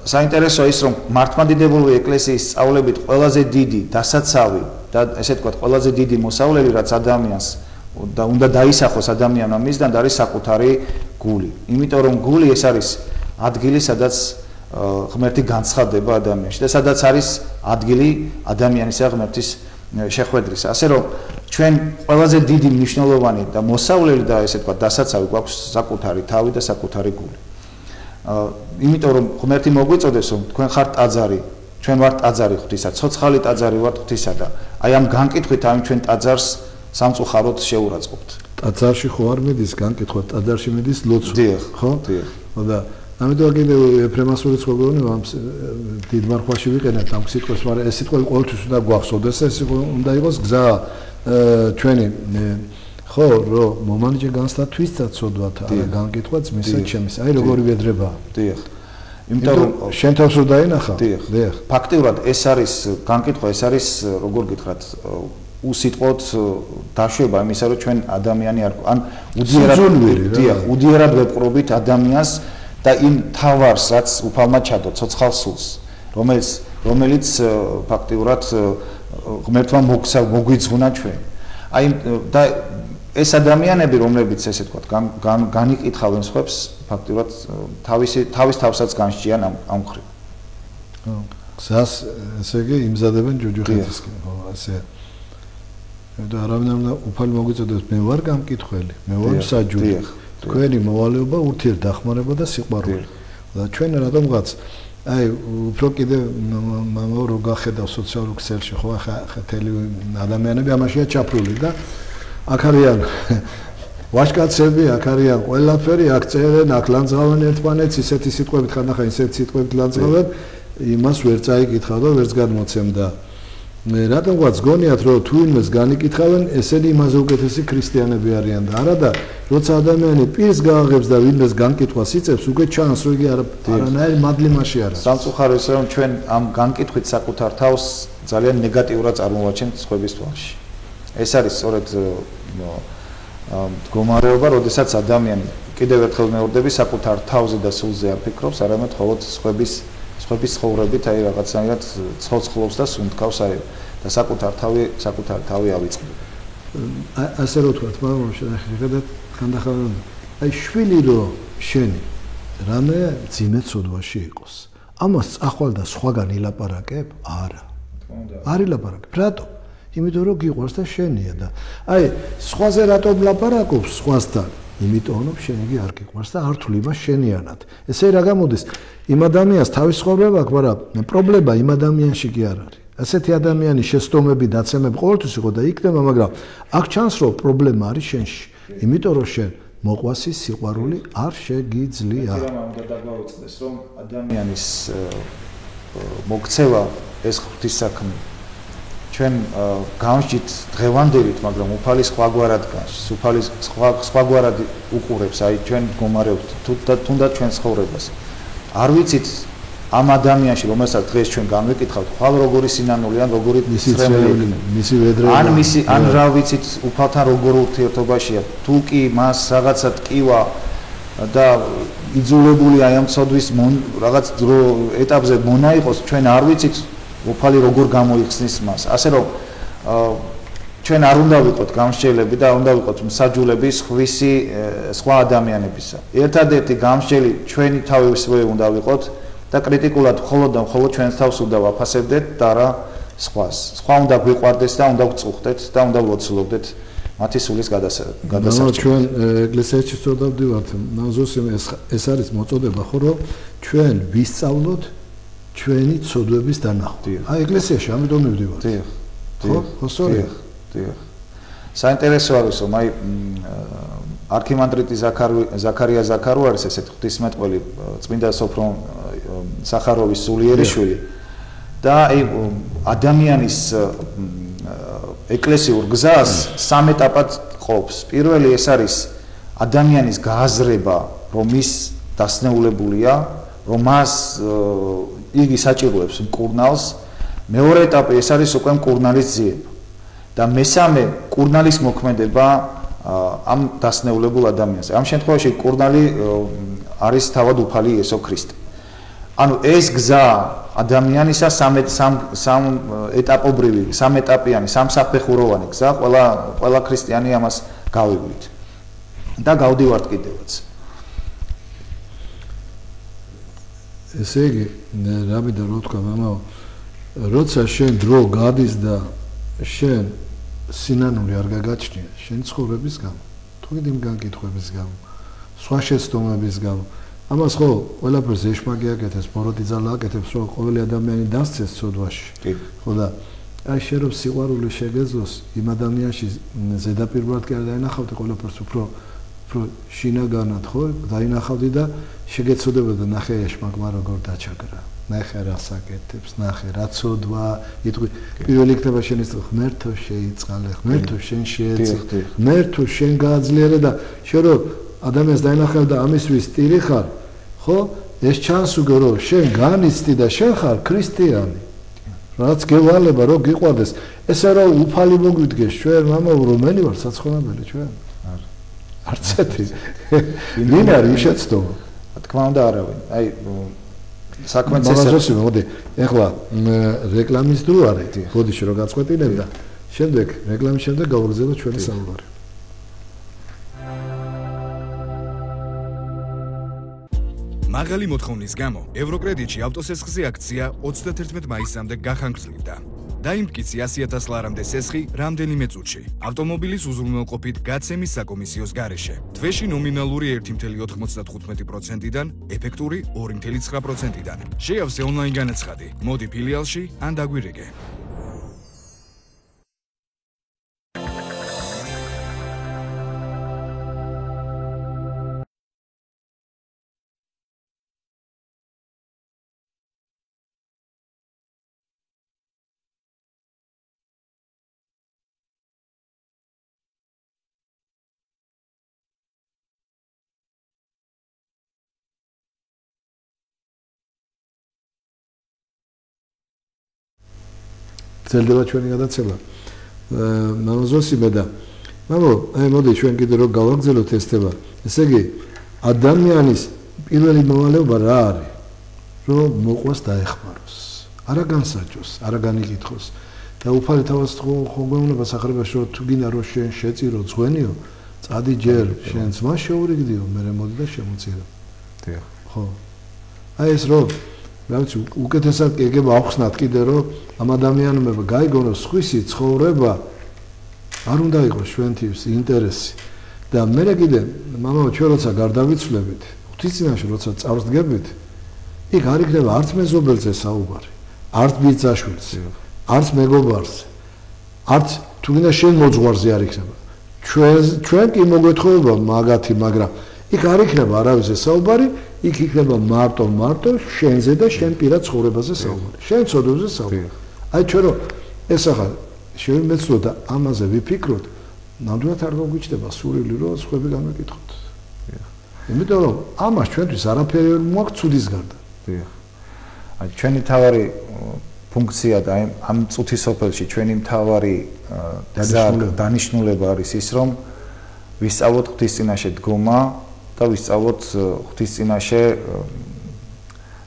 საინტერესოა ის, რომ მართლმადიდებლური ეკლესიის სწავლებით ყველაზე დიდი დასაცავი და ესე ვთქვათ, ყველაზე დიდი მოსავლელი რაც ადამიანს და უნდა დაისახოს ადამიანმა მისდან და არის საკუთარი გული. იმიტომ რომ გული ეს არის ადგილი, სადაც ღმერთი განცხადდება ადამიანში და სადაც არის ადგილი ადამიანისა ღმერთის შეხვედრისა. ასე რომ ჩვენ ყველაზე დიდი მნიშვნელოვანი და მოსავლელი და ესე ვთქვათ დასაცავი გვაქვს საკუთარი თავი და საკუთარი გული. იმიტომ რომ ღმერთი მოგვიწოდეს რომ თქვენ ხართ ტაძარი, ჩვენ ვართ ტაძარი ღვთისა, ცოცხალი ტაძარი ვართ ღვთისა და აი ამ განკითხვით ამ ჩვენ ტაძარს სამწუხაროდ შეურაცხყოფთ. ტაძარში ხო არ მიდის განკითხვა, ტაძარში მიდის ლოცვა. ხო? დიახ. და ამიტომ კიდევ ეფრემასური ცხოვრობანი ამ დიდ მარხვაში ვიყენებთ ამ სიტყვას, მაგრამ ეს სიტყვა ყოველთვის უნდა გვახსოვდეს, ეს უნდა იყოს გზა ჩვენი ხო, რომ მომანჯე განსთა თვისცა ცოდვათ, არა განკითხვაც მისა ჩემის. აი როგორი ვედრებაა. დიახ. იმიტომ რომ შენ თავს რო დაინახავ. დიახ. ფაქტიურად ეს არის განკითხვა, ეს არის როგორ გითხრათ უსიტყვოდ დაშვება იმისა, რომ ჩვენ ადამიანი არ ან უდიერად ვეპყრობით ადამიანს და იმ თავარს, რაც უფალმა ჩადო ცოცხალ სულს, რომელიც ფაქტიურად ღმერთმა მოგვიძღვნა ჩვენ. აი და ეს ადამიანები, რომლებიც ესე ვთქვათ, განიკითხავენ სხვებს, ფაქტიურად თავის თავსაც განსჭიან ამ ხრივ. გზას ესე იგი იმზადებენ ჯუჯუხეთისკენ, ხო, ასე და არავინ არ უნდა უფალი მოგვიწოდეს, მე ვარ გამკითხველი, მე ვარ მსაჯული. თქვენი მოვალეობა ურთიერთდახმარება და სიყვარული. და ჩვენ რატომღაც აი უფრო კიდე მამაო რო გახედავ სოციალურ ქსელში, ხო, ახლა თელი ადამიანები ამაშია ჩაფრული და აქ არიან ვაჟკაცები, აქ არიან ყველაფერი, აქ წერენ, აქ ლანძღავენ ერთმანეთს, ისეთი სიტყვებით ხანდახან ისეთი სიტყვებით ლანძღავენ, იმას ვერ წაიკითხავ და ვერც გადმოცემ და რატომღაც გონიათ რომ თუ იმას განიკითხავენ, ესენი იმაზე უკეთესი ქრისტიანები არიან და არა და როცა ადამიანი პირს გააღებს და ვინმეს განკითხვას იწევს, უკვე ჩანს რომ იგი არანაირი მადლი მასში არ არის. სამწუხაროა ის რომ ჩვენ ამ განკითხვით საკუთარ თავს ძალიან ნეგატიურად წარმოვაჩენთ სხვების თვალში. ეს არის სწორედ მდგომარეობა, როდესაც ადამიანი კიდევ ერთხელ მეორდები საკუთარ თავზე და სულზე არ ფიქრობს, არამედ მხოლოდ სხვების ცხოვრებით აი რაღაცნაირად ცოცხლობს და სუნთქავს აი და საკუთარ თავი ავიწყდება. ასე რო თქვა, მაგრამ შეხედეთ ხანდახან აი შვილი რო შენი რამე ძიმე ცოდვაში იყოს. ამას წახვალ და სხვაგან ილაპარაკებ? არა. არ ილაპარაკებ. რატო? იმიტომ რომ გიყვარს და შენია და აი სხვაზე რატომ ლაპარაკობს სხვასთან? იმიტომ რომ შენ იგი არ გიყვარს და არ თვლი მას შენიანად. ესე რა გამოდის? იმ ადამიანს თავის ცხოვრება აქვს, მაგრამ პრობლემა იმ ადამიანში კი არ არის. ასეთი ადამიანის შეცდომები დაცემები ყოველთვის იყო და იქნება, მაგრამ აქ ჩანს რომ პრობლემა არის შენში, იმიტომ რომ შენ მოყვასი სიყვარული არ შეგიძლია. რამე უნდა დაგვაუწყდეს რომ ადამიანის მოქცევა ეს ღვთისაქმე ჩვენ განვჭით დღევანდელით, მაგრამ უფალი სხვაგვარად განს, უფალი სხვაგვარად უყურებს, აი ჩვენ მდგომარეობთ თუნდაც ჩვენ ცხოვრებას. არ ვიცით ამ ადამიანში, რომელსაც დღეს ჩვენ განვეკითხავთ, ხვალ როგორი სინანული ან როგორი მისრემელი, მისი ვედრე ან რა ვიცით, უფალთან როგორ ურთიერთობაშია, თუ კი მას რაღაცა ტკივა და იძულებული აი ამ ცოდვის რაღაც დრო ეტაპზე მონა იყოს, ჩვენ არ ვიცით უფალი როგორ გამოიხსნის მას. ასე რომ ჩვენ არ უნდა ვიყოთ გამსჯელები და უნდა ვიყოთ მსაჯულები სხვისი სხვა ადამიანებისა. ერთადერთი გამსჯელი ჩვენი თავისვე უნდა ვიყოთ და კრიტიკულად მხოლოდ ჩვენს თავს უნდა ვაფასებდეთ და რა სხვას. სხვა უნდა გვიყვარდეს და უნდა ვწუხდეთ და უნდა ვოცულობდეთ მათი სულის გადასარჩენად. ჩვენ ეკლესიაში წოდავდივართ, ნაზოსიმ ეს არის მოწოდება, ხო რომ ჩვენ ვისწავლოთ ჩვენი ცოდვების დანახვა. აი ეკლესიაში ამიტომ მივდივართ. ხო? ხოსორია. საინტერესო არის რომ აი არქიმანდრიტი ზაქარია ზაქარო არის ესეთ ღვთისმეტყველი წმინდა სოფრონ სახაროვის სულიერიშვილი და აი ადამიანის ეკლესიურ გზას სამ ეტაპად ყოფს. პირველი ეს არის ადამიანის გააზრება, რომ ის დასნეულებულია, რომ მას იგი საჭიროებს მკურნალს. მეორე ეტაპი ეს არის უკვე მკურნალის ძიება. და მესამე მკურნალის მოქმედება ამ დასნეულებულ ადამიანზე. ამ შემთხვევაში მკურნალი არის თავად უფალი იესო ქრისტე. ანუ ეს გზა ადამიანისა სამ ეტაპობრივი, სამ ეტაპიანი, სამსაფეხუროვანი გზა, ყველა ქრისტიანი ამას გავივლით. და გავდივართ კიდევაც. ესე იგი, რამე და რო თქვა მამაო, როცა შენ დრო გადის და შენ სინანული არ გაგაჩნია შენ ცხოვრების გამო, თუ კიდე იმ განკითხვების გამო, სხვა შეცდომების გამო. ამას ხო ყველაფერს ეშმაკი აკეთებს, ბოროტიძალა აკეთებს, რომ ყოველი ადამიანი დასცეს ცოდვაში. ხო და აი შენ რომ სიყვარული შეგეძლოს იმ ადამიანში ზედაპირულად კი არ დაინახავდი ყველაფერს უფრო შინაგანად ხო დაინახავდი და შეგეცოდებოდა ნახე ეშმაკმა როგორ დაჩაგრა. ნახე რა საკეთებს, ნახე რა ცოდვა, იტყვი პირველი იქნება შენის ღმერთო შეიწყალე, ღმერთო შენ შეეცი, ღმერთო შენ გააძლიერე და შენ რომ ადამიანს დაინახავ და ამისთვის ტირი ხარ, ხო? ეს ჩანს უკვე რომ შენ განიცდი და შენ ხარ ქრისტიანი. რაც გევალება რომ გიყვარდეს, ესე რომ უფალი მოგვიდგეს ჩვენ მამა რომელი ვარ საცხონებელი ჩვენ? არც ერთი. ვინ არის შეცდომა? თქმა უნდა არავინ. აი საქმეც ეს მოდი ეხლა რეკლამის დრო არის ბოდიში რომ გაწყვეტინებ და შემდეგ რეკლამის შემდეგ გავაგრძელო ჩვენი საუბარი. მაღალი მოთხოვნის გამო ევროკრედიტში ავტოსესხზე აქცია 31 მაისამდე გახანგრძლივდა. დაიმტკიცი 100,000 ლარამდე სესხი რამდენიმე წუთში. ავტომობილის უზრუნველყოფით გაცემის საკომისიოს გარეშე. თვეში ნომინალური 1.95%-დან, ეფექტური 2.9%-დან. შეავსე ონლაინ განაცხადი. მოდი ფილიალში ან დაგვირეკე. ძლდება ჩვენი გადაცემა. მამაზოსიმე და მამო, აი მოდი ჩვენ კიდე რომ გავაგრძელოთ ეს თემა. ესე იგი, ადამიანის პირველი მოვალეობა რა არის? რომ მოყვას დაეხმაროს. არა განსაჯოს, არა განიკითხოს. და უფალი თავას ხო გვეუბნება სახრებაში რომ თუ გინდა რომ შენ შეწირო ძღვენიო, წადი ჯერ შენ ძმა შეურიგდიო, მერე მოდი და შემოწირო. დიახ. ხო. აი ეს რომ რა ვიცი, უკეთესად ეგება ახსნათ კიდე რომ ამ ადამიანებმა გაიგონოს სხვისი ცხოვრება არ უნდა იყოს ჩვენთვის ინტერესი და მე კიდე მამაო ჩვენ როცა გარდავიცვლებით ღვთისწინაშე როცა წავსდგებით იქ არ იქნება არც მეზობელზე საუბარი არც ბიძაშვილზე არც მეგობარს, არც თუნდაც შენ მოძღვარზე არ იქნება. ჩვენ კი მოგვეთხოვება მაგათი, მაგრამ იქ არ იქნება არავის საუბარი, იქ იქნება მარტო შენზე და შენ პირად ცხოვრებაზე საუბარი. შენ ცოდვებზე საუბარი. აი ჩვენ რომ ეს ახლა შევიმეცნოთ და ამაზე ვიფიქროთ, ნამდვილად არ მოგვიჩნდება სურვილი რომ სხვები გამეკითხოთ. იმიტომ რომ ამას ჩვენთვის არაფერი არ მოაქვს ცუდის გარდა. აი ჩვენი თავარი ფუნქცია და ამ წუთის სოფელში ჩვენი მთავარი დანიშნულება არის ის, რომ ვისწავლოთ ღვთის წინაშე დგომა და ვისწავლოთ ღვთის წინაშე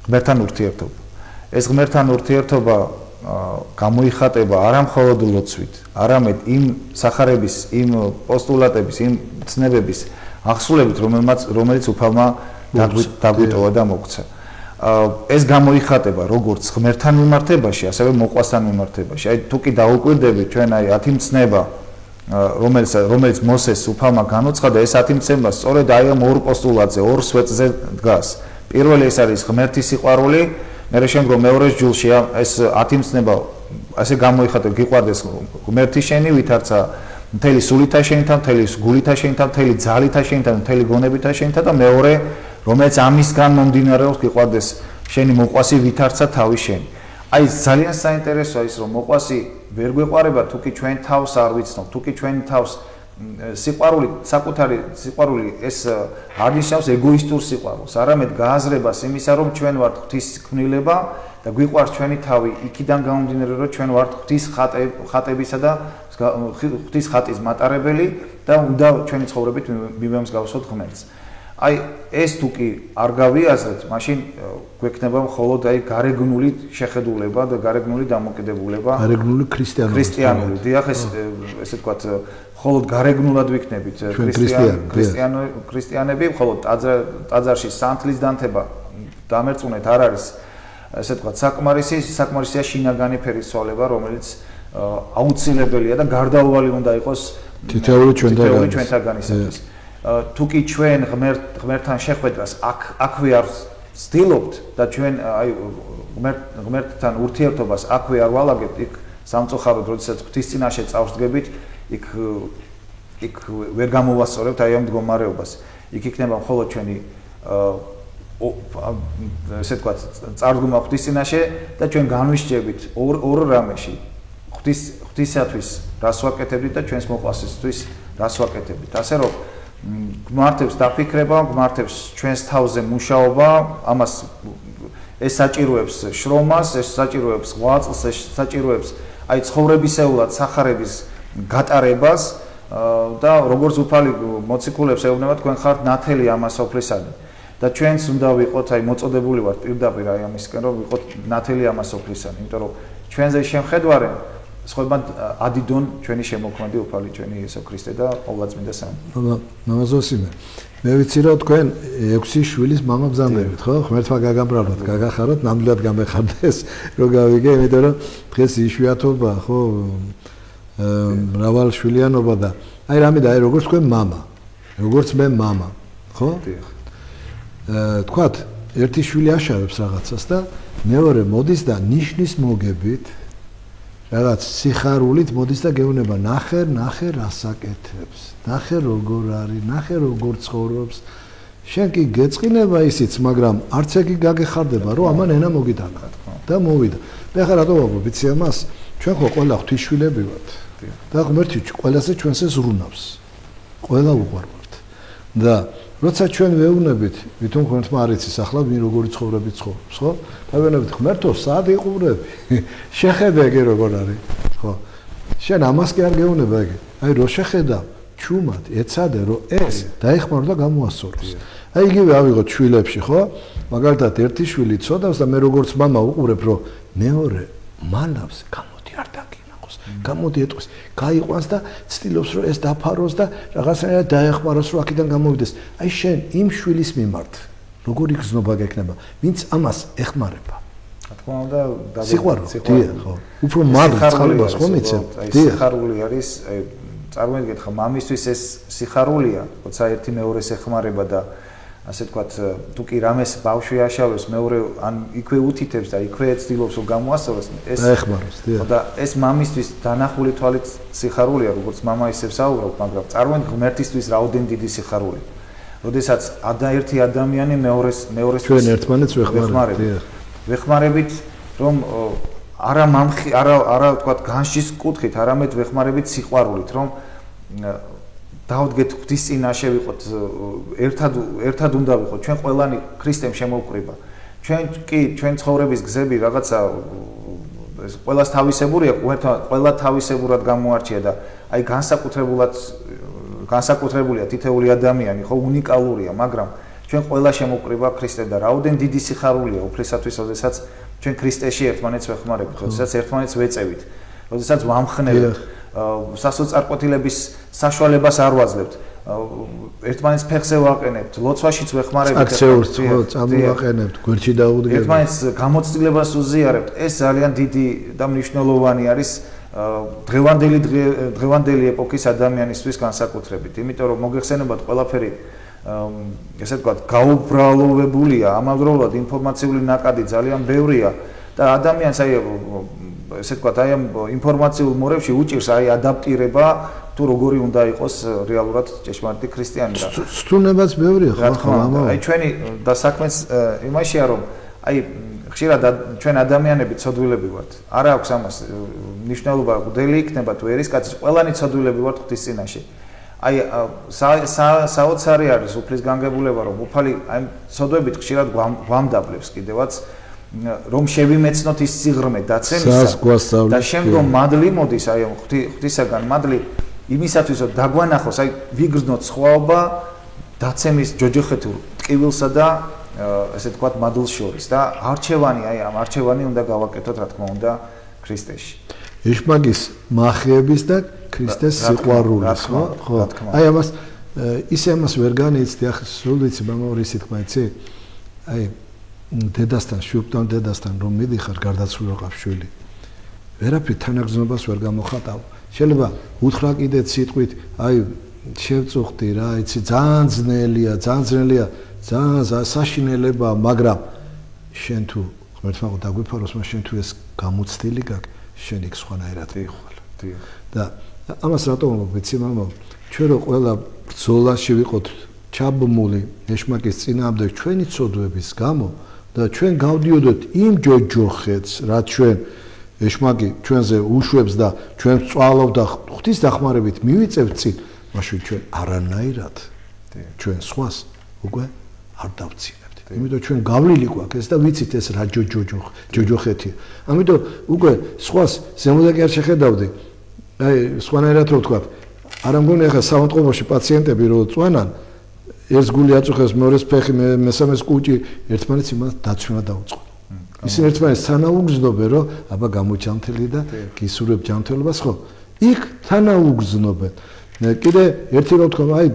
ღმერთთან ურთიერთობა. ეს ღმერთთან ურთიერთობა გამოიხატება არა მხოლოდ ლოცვით, არამედ იმ სახარების, იმ პოსტულატების, იმ ცნებების აღსრულებით, რომელიც უფალმა დაგვიტოვა და მოგცა. ეს გამოიხატება როგორც ღმერთთან მიმართებაში, ასევე მოყვასთან მიმართებაში. აი თუ კი დაუკვირდებით ჩვენ აი 10 მცნება, რომელიც მოსეს უფალმა განოცხადა, ეს 10 მცნება სწორედ აი ამ ორ პოსტულატზე, ორ სვეტზე დგას. პირველი ეს არის ღმერთის სიყვარული, მერე შემდგომ მეორე ჯულში ეს 10 მცნება ასე გამოიხატება, გიყვარდეს ღმერთი შენი, ვითარცა მთელი სულითა შენითა, მთელი გულითა შენითა, მთელი ძალითა შენითა, მთელი გონებითა შენითა და მეორე რომელიც ამისგან მომდინარეობს გიყვარდეს შენი მოყვასი ვითარცა თავი შენი. აი ძალიან საინტერესოა ის რომ მოყვასი ვერ გვეყარება თუ კი ჩვენ თავს არ ვიცნობ, თუ კი ჩვენ თავს სიყვარული, საკუთარი სიყვარული ეს არ ნიშნავს ეგოისტურ სიყვარულს, არამედ გააზრებას იმისა რომ ჩვენ ვართ ღვთის ქმნილება და გვიყვარს ჩვენი თავი, იქიდან გამომდინარე რომ ჩვენ ვართ ღვთის ხატებისა და ღვთის ხატის მატარებელი და უნდა ჩვენი ცხოვრებით მივემსგავსოთ ღმერთს. აი ეს თუ კი არ გავიაზრეთ, მაშინ გვექნება მხოლოდ აი გარეგნული შეხედულება და გარეგნული დამოკიდებულება, გარეგნული ქრისტიანული. დიახ, ესე ვთქვათ, მხოლოდ გარეგნულად ვიქნებით ქრისტიანები, მხოლოდ ტაძარში სანთლის დანთება დამერწმუნეთ არ არის, ესე ვთქვათ, საკმარისია შინაგანი ფერის ცვალება, რომელიც აუცილებელია და გარდაუვალი უნდა იყოს თითოეული ჩვენთაგანისათვის. თუ კი ჩვენ ღმერთთან შეხვედრას აქვე არ ვცდილობთ და ჩვენ აი ღმერთთან ურთიერთობას აქვე არ ვალაგებთ, იქ სამწუხაროდ, როდესაც ღვთის წინაშე წავსდგებით, იქ ვერ გამოვასწორებთ აი ამ მდგომარეობას. იქ იქნება მხოლოდ ჩვენი ესე ვთქვათ, წარდგომა ღვთის წინაშე და ჩვენ განვისჯებით ორ რამეში. ღვთისათვის რას ვაკეთებდით და ჩვენს მოყვასისთვის რას ვაკეთებდით. ასე რომ გმართებს დაფიქრება, გმართებს ჩვენს თავზე მუშაობა, ამას ეს საჭიროებს შრომას, ეს საჭიროებს ღვაწლს, ეს საჭიროებს აი ცხოვრებისეულად სახარების გატარებას და როგორც უფალი მოციქულებს ეუბნება, თქვენ ხართ ნათელი ამასოფლისანი და ჩვენც უნდა ვიყოთ აი მოწოდებული ვართ პირდაპირ აი ამისკენ რომ ვიყოთ ნათელი ამასოფლისანი, იმიტომ რომ ჩვენზე შემხედვარენ სხვებად ადიდონ ჩვენი შემოქმედი უფალი ჩვენი იესო ქრისტე და ყოვლადწმინდა სამი. მამაზოსიმე, მე ვიცი რომ თქვენ 6 შვილის მამა ბრძანდებით, ხო? ღმერთმა გაგაბრალოთ, გაგახაროთ, ნამდვილად გამეხარდეს, რომ გავიგე, იმიტომ რომ დღეს იშვიათობა, ხო? მრავალშვილიანობა და აი რამე და აი როგორც თქვენ მამა, როგორც მე მამა, ხო? თქვათ, ერთი შვილი აშავებს რაღაცას და მეორე მოდის და ნიშნის მოგებით რაღაც სიხარულით მოდის და გეუბნება ნახე რას აკეთებს, ნახე როგორ არის, ნახე როგორ ცხოვრობს. შენ კი გეწყინება ისიც, მაგრამ არც ეგ გაგეხარდება, რომ ამან ენა მოგიტანა და მოვიდა. მე ხარ რატო ვაყო, ვიცი ამას, ჩვენ ხო ყველა ღვთისშვილები ვართ. და ღმერთი ყველასე ჩვენს ზრუნავს. ყველა უყვარვართ. და როცა ჩვენ ვეუბნებით, ვითომ ღმერთმა არ იცის ახლა ვინ როგორი ცხოვრებით ცხოვრობს, ხო? და ვეუბნებით ღმერთო, სად იყურები? შეხედე ეგ როგორ არის, ხო? შენ ამას კი არ გეუბნება ეგ. აი რო შეხედა, ჩუმად ეცადე რომ ეს დაეხმარო და გამოასწოროს. აი იგივე ავიღოთ შვილებში, ხო? მაგალითად ერთი შვილი ცოდავს და მე როგორც მამა უყურებ რომ მეორე მალავს გამოდი არ დაგინახოს. გამოდი ეტყვის, გაიყვანს და ცდილობს რომ ეს დაფაროს და რაღაცნაირად დაეხმაროს რომ აქედან გამოვიდეს. აი შენ იმ შვილის მიმართ როგორი გზნობა გექნება, ვინც ამას ეხმარება. რა თქმა უნდა, სიყვარული, ხო. უფრო მადლს ხალხს ხომ იცი? სიხარული არის, წარმოიდგინეთ ხა მამისთვის ეს სიხარულია, როცა ერთი მეორეს ეხმარება და ასე ვთქვათ, თუ კი რამეს ბავშვი აშავებს, მეორე ან იქვე უთითებს და იქვე ცდილობს რომ გამოასწოროს, ეს ეხმაროს, დიახ. და ეს მამისთვის დანახული თვალით სიხარულია, როგორც მამა ისევ საუბრობ, მაგრამ წარმოიდგინეთ ღმერთისთვის რაოდენ დიდი სიხარულია. როდესაც ერთი ადამიანი მეორეს ჩვენ ერთმანეთს ვეხმარებით. ვეხმარებით, რომ არა ვთქვათ განშის კუთხით, არამედ ვეხმარებით სიყვარულით, რომ დავდგეთ ღვთის წინაშე ვიყოთ, ერთად უნდა ვიყოთ, ჩვენ ყველანი ქრისტემ შემოვკრიბა. ჩვენ ცხოვრების გზები რაღაცა ყველას თავისებურია, ყველა თავისებურად გამოარჩია და აი განსაკუთრებულია თითეული ადამიანი, ხო, უნიკალურია, მაგრამ ჩვენ ყველა შემოვკრიბა ქრისტემ და რაოდენ დიდი სიხარულია უფლისათვის, როდესაც ჩვენ ქრისტეში ერთმანეთს ვეხმარებით, როდესაც ერთმანეთს ვეწევით, როდესაც ვამხნევთ, სასოწარკვეთილების საშუალებას არ ვაძლევთ, ერთმანეთს ფეხზე ვაყენებთ, ლოცვაშიც ვეხმარებით, აქცეურს ხო წამოვაყენებთ, გვერდში დაუდგებით, ერთმანეთს გამოცდილებას უზიარებთ, ეს ძალიან დიდი და მნიშვნელოვანი არის დღევანდელი ეპოქის ადამიანისთვის განსაკუთრებით, იმიტომ რომ მოგეხსენებათ ყველაფერი ესე ვთქვათ, გაუბრალოვებულია, ამავდროულად ინფორმაციული ნაკადი ძალიან ბევრია და ადამიანს აი ესე ვთქვათ, აი ამ ინფორმაციულ მორევში უჭირს აი ადაპტირება თუ როგორი უნდა იყოს რეალურად ჭეშმარიტი ქრისტიანი და სტუნებაც ბევრია ხო მამა. აი ჩვენი და საქმეც იმაშია რომ აი ხშირად ჩვენ ადამიანები ცოდვილები ვართ. არა აქვს ამას მნიშვნელობა გდელი იქნება თუ ერისკაცი, ყველანი ცოდვილები ვართ ღვთის წინაშე. აი საოცარი არის უფლის განგებულება, რომ უფალი აი ცოდვებით ხშირად გვამდაბლებს კიდევაც, რომ შევიმეცნოთ ის სიღრმე დაცემისა და შემდგომ მადლი მოდის, აი ღვთისაგან მადლი იმისათვის, რომ დაგვანახოს, აი ვიგრძნოთ სხვაობა დაცემის ჯოჯოხეთურ ტკივილსა და ესე ვთქვათ მადლს შორის და ამ არჩევანი უნდა გავაკეთოთ, რა თქმა უნდა, ქრისტეში. ეშმაკის მახეების და ქრისტეს სიყვარულის, ხო? აი ამას ვერ განიცდი, ახლა სულ ვიცი, მამა ორი სიტყვა იცი? აი დედასთან, შუბთან დედასთან რომ მიდიხარ, გარდაცვლილ ყავს შვილი. ვერაფრით თანაგზნობას ვერ გამოხატავ. შეიძლება უთხრა კიდე სიტყვით, აი შევწუხდი რა, იცი, ძალიან ძნელია, ძალიან საშინელება, მაგრამ შენ თუ ღმერთმა დაგვიფაროს, შენ თუ ეს გამოცდილი გაქვს, შენ იქ სხვანაირად ვიხვალ. და ამას რატომ ვიცი, მამა, ჩვენ რო ყველა ბრძოლაში ვიყოთ ჩაბმული ეშმაკის წინააღმდეგ ჩვენი ცოდვების გამო და ჩვენ გავდიოდოთ იმ ჯოჯოხეთს, რაც ჩვენ ეშმაკი ჩვენზე უშვებს და ჩვენ წვალობ და ღვთის დახმარებით მივიწევთ წინ, მაშინ ჩვენ არანაირად ჩვენ სხვას უკვე არ დავცინებთ. იმიტომ ჩვენ გავლილი გვაქვს ეს და ვიცით ეს რა ჯოჯოხეთია. ამიტომ უკვე სხვას ზემოდან კი არ შეხედავდი. აი სხვანაირად რო ვთქვა, არა მგონი ახლა საავადმყოფოში პაციენტები რო წვენან, ერთს გული აწუხებს, მეორეს ფეხი, მესამეს კუჭი, ერთმანეთს იმას დაცვენა დაუწყო. ისინი ერთმანეთს თანაუგზნობენ, რომ აბა გამოჩამთელი და გისურვებ ჯანმრთელობას, ხო? იქ თანაუგზნობენ. კიდე ერთი რო ვთქვა, აი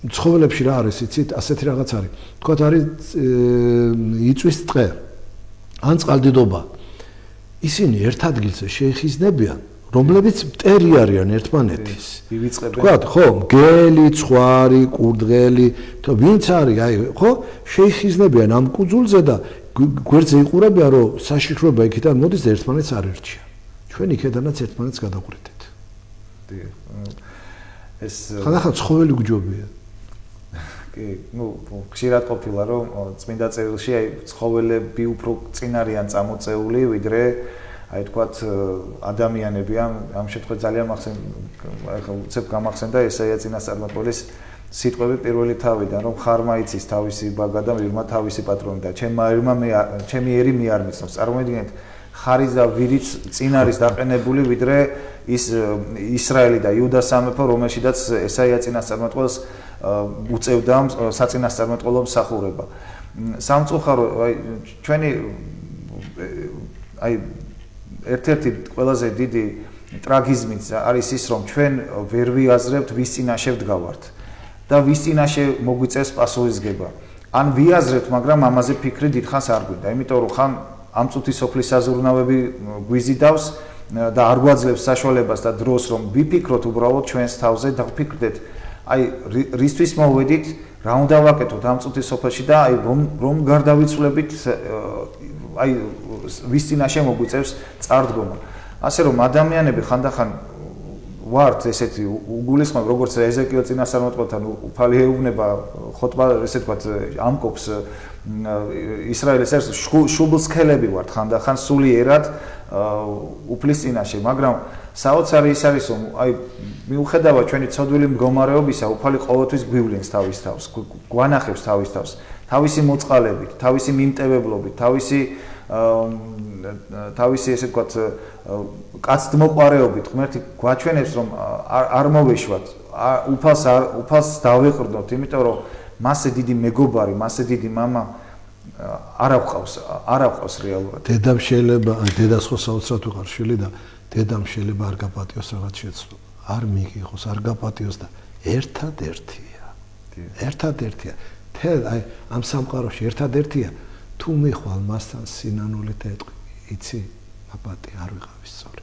ცხოველებში რა არის, იცით, ასეთი რაღაც არის. თქვათ არის იწვის ტყე, ან წყალდიდობა. ისინი ერთ ადგილზე შეიხიზნებიან, რომლებიც მტერი არიან ერთმანეთის. თქვათ, ხო, მგელი, ცხვარი, კურდღელი, თუ ვინც არის, აი, ხო, შეიხიზნებიან ამ კუძულზე და გვერდზე იყურებიან, რომ საშიშროება იქიდან მოდის და ერთმანეთს არ ერჩიან. ჩვენ იქედანაც ერთმანეთს გადაგვირდეთ. ეს ხანახან ცხოველი გჯობია. ხშირად ყოფილა, რომ წმინდა წერილში აი ცხოველები უფრო წინ არიან წამოწეული, ვიდრე აი თქვათ ადამიანები ამ შემთხვევაში ძალიან უცებ გამახსენდა ესაია წინასწარმეტყველის სიტყვები პირველი თავიდან, რომ ხარმა იცის თავისი ბაგა და მირმა თავისი პატრონი და ჩემი ერი მე არ მიცნობს. წარმოიდგინეთ, ხარის და ვირიც წინ არის დაყენებული, ვიდრე ის ისრაელი და იუდა სამეფო, რომელშიდაც ესაია წინასწარმეტყველს უწევდა საწინასწარმეტყველო მსახურება. სამწუხარო, აი ჩვენი აი ერთ-ერთი ყველაზე დიდი ტრაგიზმიც არის ის, რომ ჩვენ ვერ ვიაზრებთ, ვის წინაშე ვდგავართ და ვის წინაშე მოგვიწევს პასუხისგება. ან ვიაზრებთ, მაგრამ ამაზე ფიქრი დიდხანს არ გვინდა, იმიტომ რომ ხან ამ წუთის სოფლის საზრუნავები გვიზიდავს და არ გვაძლევს საშუალებას და დროს, რომ ვიფიქროთ უბრალოდ ჩვენს თავზე და ვფიქრდეთ, აი რისთვის მოვედით, რა უნდა ვაკეთოთ ამ წუთის სოფელში და აი რომ გარდავიცვლებით აი ვის წინაშე მოგვიწევს წარდგომა. ასე რომ ადამიანები ხანდახან ვართ ესეთი უგულისხმობ როგორც ეზეკიელ წინასწარმეტყველთან უფალი ეუბნება ხოტბა ესე თქვათ ამკობს ისრაელის ერთ შუბლსქელები ვართ ხანდახან სულიერად უფლის წინაშე, მაგრამ საოცარი ის არის რომ აი მიუხედავად ჩვენი ცოდვილი მდგომარეობისა უფალი ყოველთვის გვივლენს თავის თავს, გვანახებს თავის თავს, თავისი მოწყალებით, თავისი მიმტევებლობით, თავისი ესე ვთქვათ კაცდმოყვარეობით ღმერთი გვაჩვენებს რომ არ მოვეშვათ, უფალს დავეყრდნოთ, იმიტომ რომ მასე დიდი მეგობარი, მასე დიდი мама არ აღყავს რეალურად. დედამ შეიძლება, დედას ხო საოცრად უყარ შვილი და დედამ შეიძლება არ გაპატიოს რაღაც შეცდო. არ მიიღოს, არ გაპატიოს და ერთადერთია. ერთადერთია. აი ამ სამყაროში ერთადერთია თუ მიხვალ მასთან სინანული და ეტყვი, იცი, აპატი არ ვიყავი სწორი.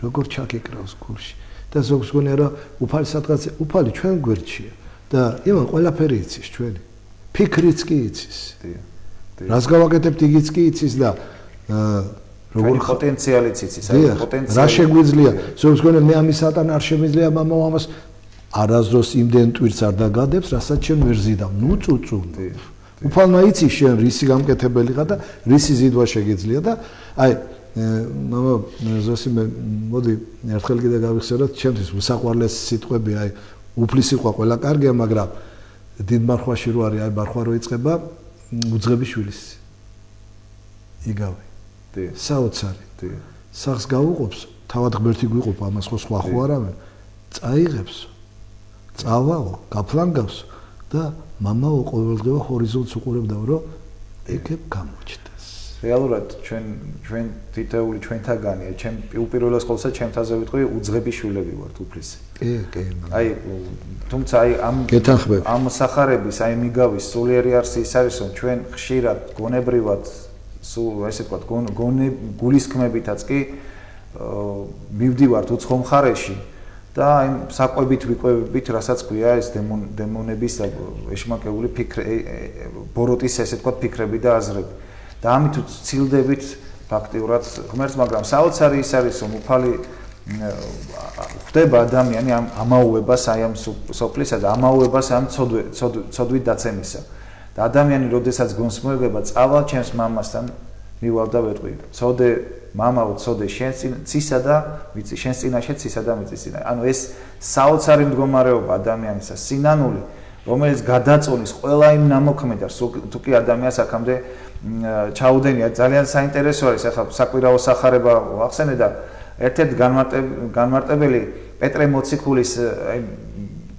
როგორ ჩაკიკრავს გულში. და ზოგს გონია რომ უფალი სადღაც უფალი ჩვენ გვერდშია და იმან ყველაფერი იცის ჩვენი. ფიქრიც კი იცის. რას გავაკეთებთ იგიც კი იცის და როგორ პოტენციალიც იცის, აი პოტენციალი. რა შეგვიძლია? ზოგს გონია მე ამის სატან არ შემიძლია მამაო ამას არასდროს იმდენ ტვირთს არ დაგადებს, რასაც შენ ვერ ზიდავ. ნუ წუწუ. უფალმა იცის შენ რისი გამკეთებელი ხარ და რისი ზიდვა შეგიძლია და აი მამა ზოსიმე მოდი ერთხელ კიდე გავიხსენოთ ჩემთვის უსაყვარლესი სიტყვები აი უფლის სიყვა ყველა კარგია მაგრამ დიდ მარხვაში რო არის აი მარხვა რო იწყება უძღები შვილის იგავი საოცარი სახს გაუყოფს თავად ღმერთი გვიყოფა ამას სხვა არავინ წაიღებს წავაო გაფლანგავს და მამაო ყოველდღიურად ჰორიზონტს უყურებდა რომ ეგებ გამოჩნდეს რეალურად ჩვენ თითოეული ჩვენთაგანია ჩემ უპირველეს ყოვლისა ჩემთაზე ვიტყვი უძღები შვილები ვართ უფლის კი აი თუმცა აი ამ სახარების აი მიგავის სულიერი არსი ის არის რომ ჩვენ ხშირად გონებრივად სულ ესე ვთქვათ გულისხმებითაც კი მივდივართ უცხო მხარეში და აი საკვებით ვიკვებით რასაც ქვია ეს დემონების ეშმაკეული ბოროტის ესე ვთქვათ ფიქრები და აზრები და ამით ვცილდებით ფაქტიურად ღმერთს მაგრამ საოცარი ის არის რომ უფალი ხდება ადამიანი ამაუებას აი ამ სოფლისა და ამაუებას ამ ცოდვით დაცემისა და ადამიანი როდესაც გონსმოება წავალ ჩემს მამასთან მივალ და ვეტყვი ცოდე მამაო ცოდე შენს ცისა და ვიცი შენს წინაშე ცისა და მიწის წინა ანუ ეს საოცარი მდგომარეობა ადამიანისა სინანული რომელიც გადაწონის ყველა იმ ნამოქმედებს თუ კი ადამიანს აქამდე ჩაუდენია ძალიან საინტერესო არის ახლა საკვირაო სახარება ვახსენე და ერთ-ერთი განმარტებელი პეტრე მოციქულის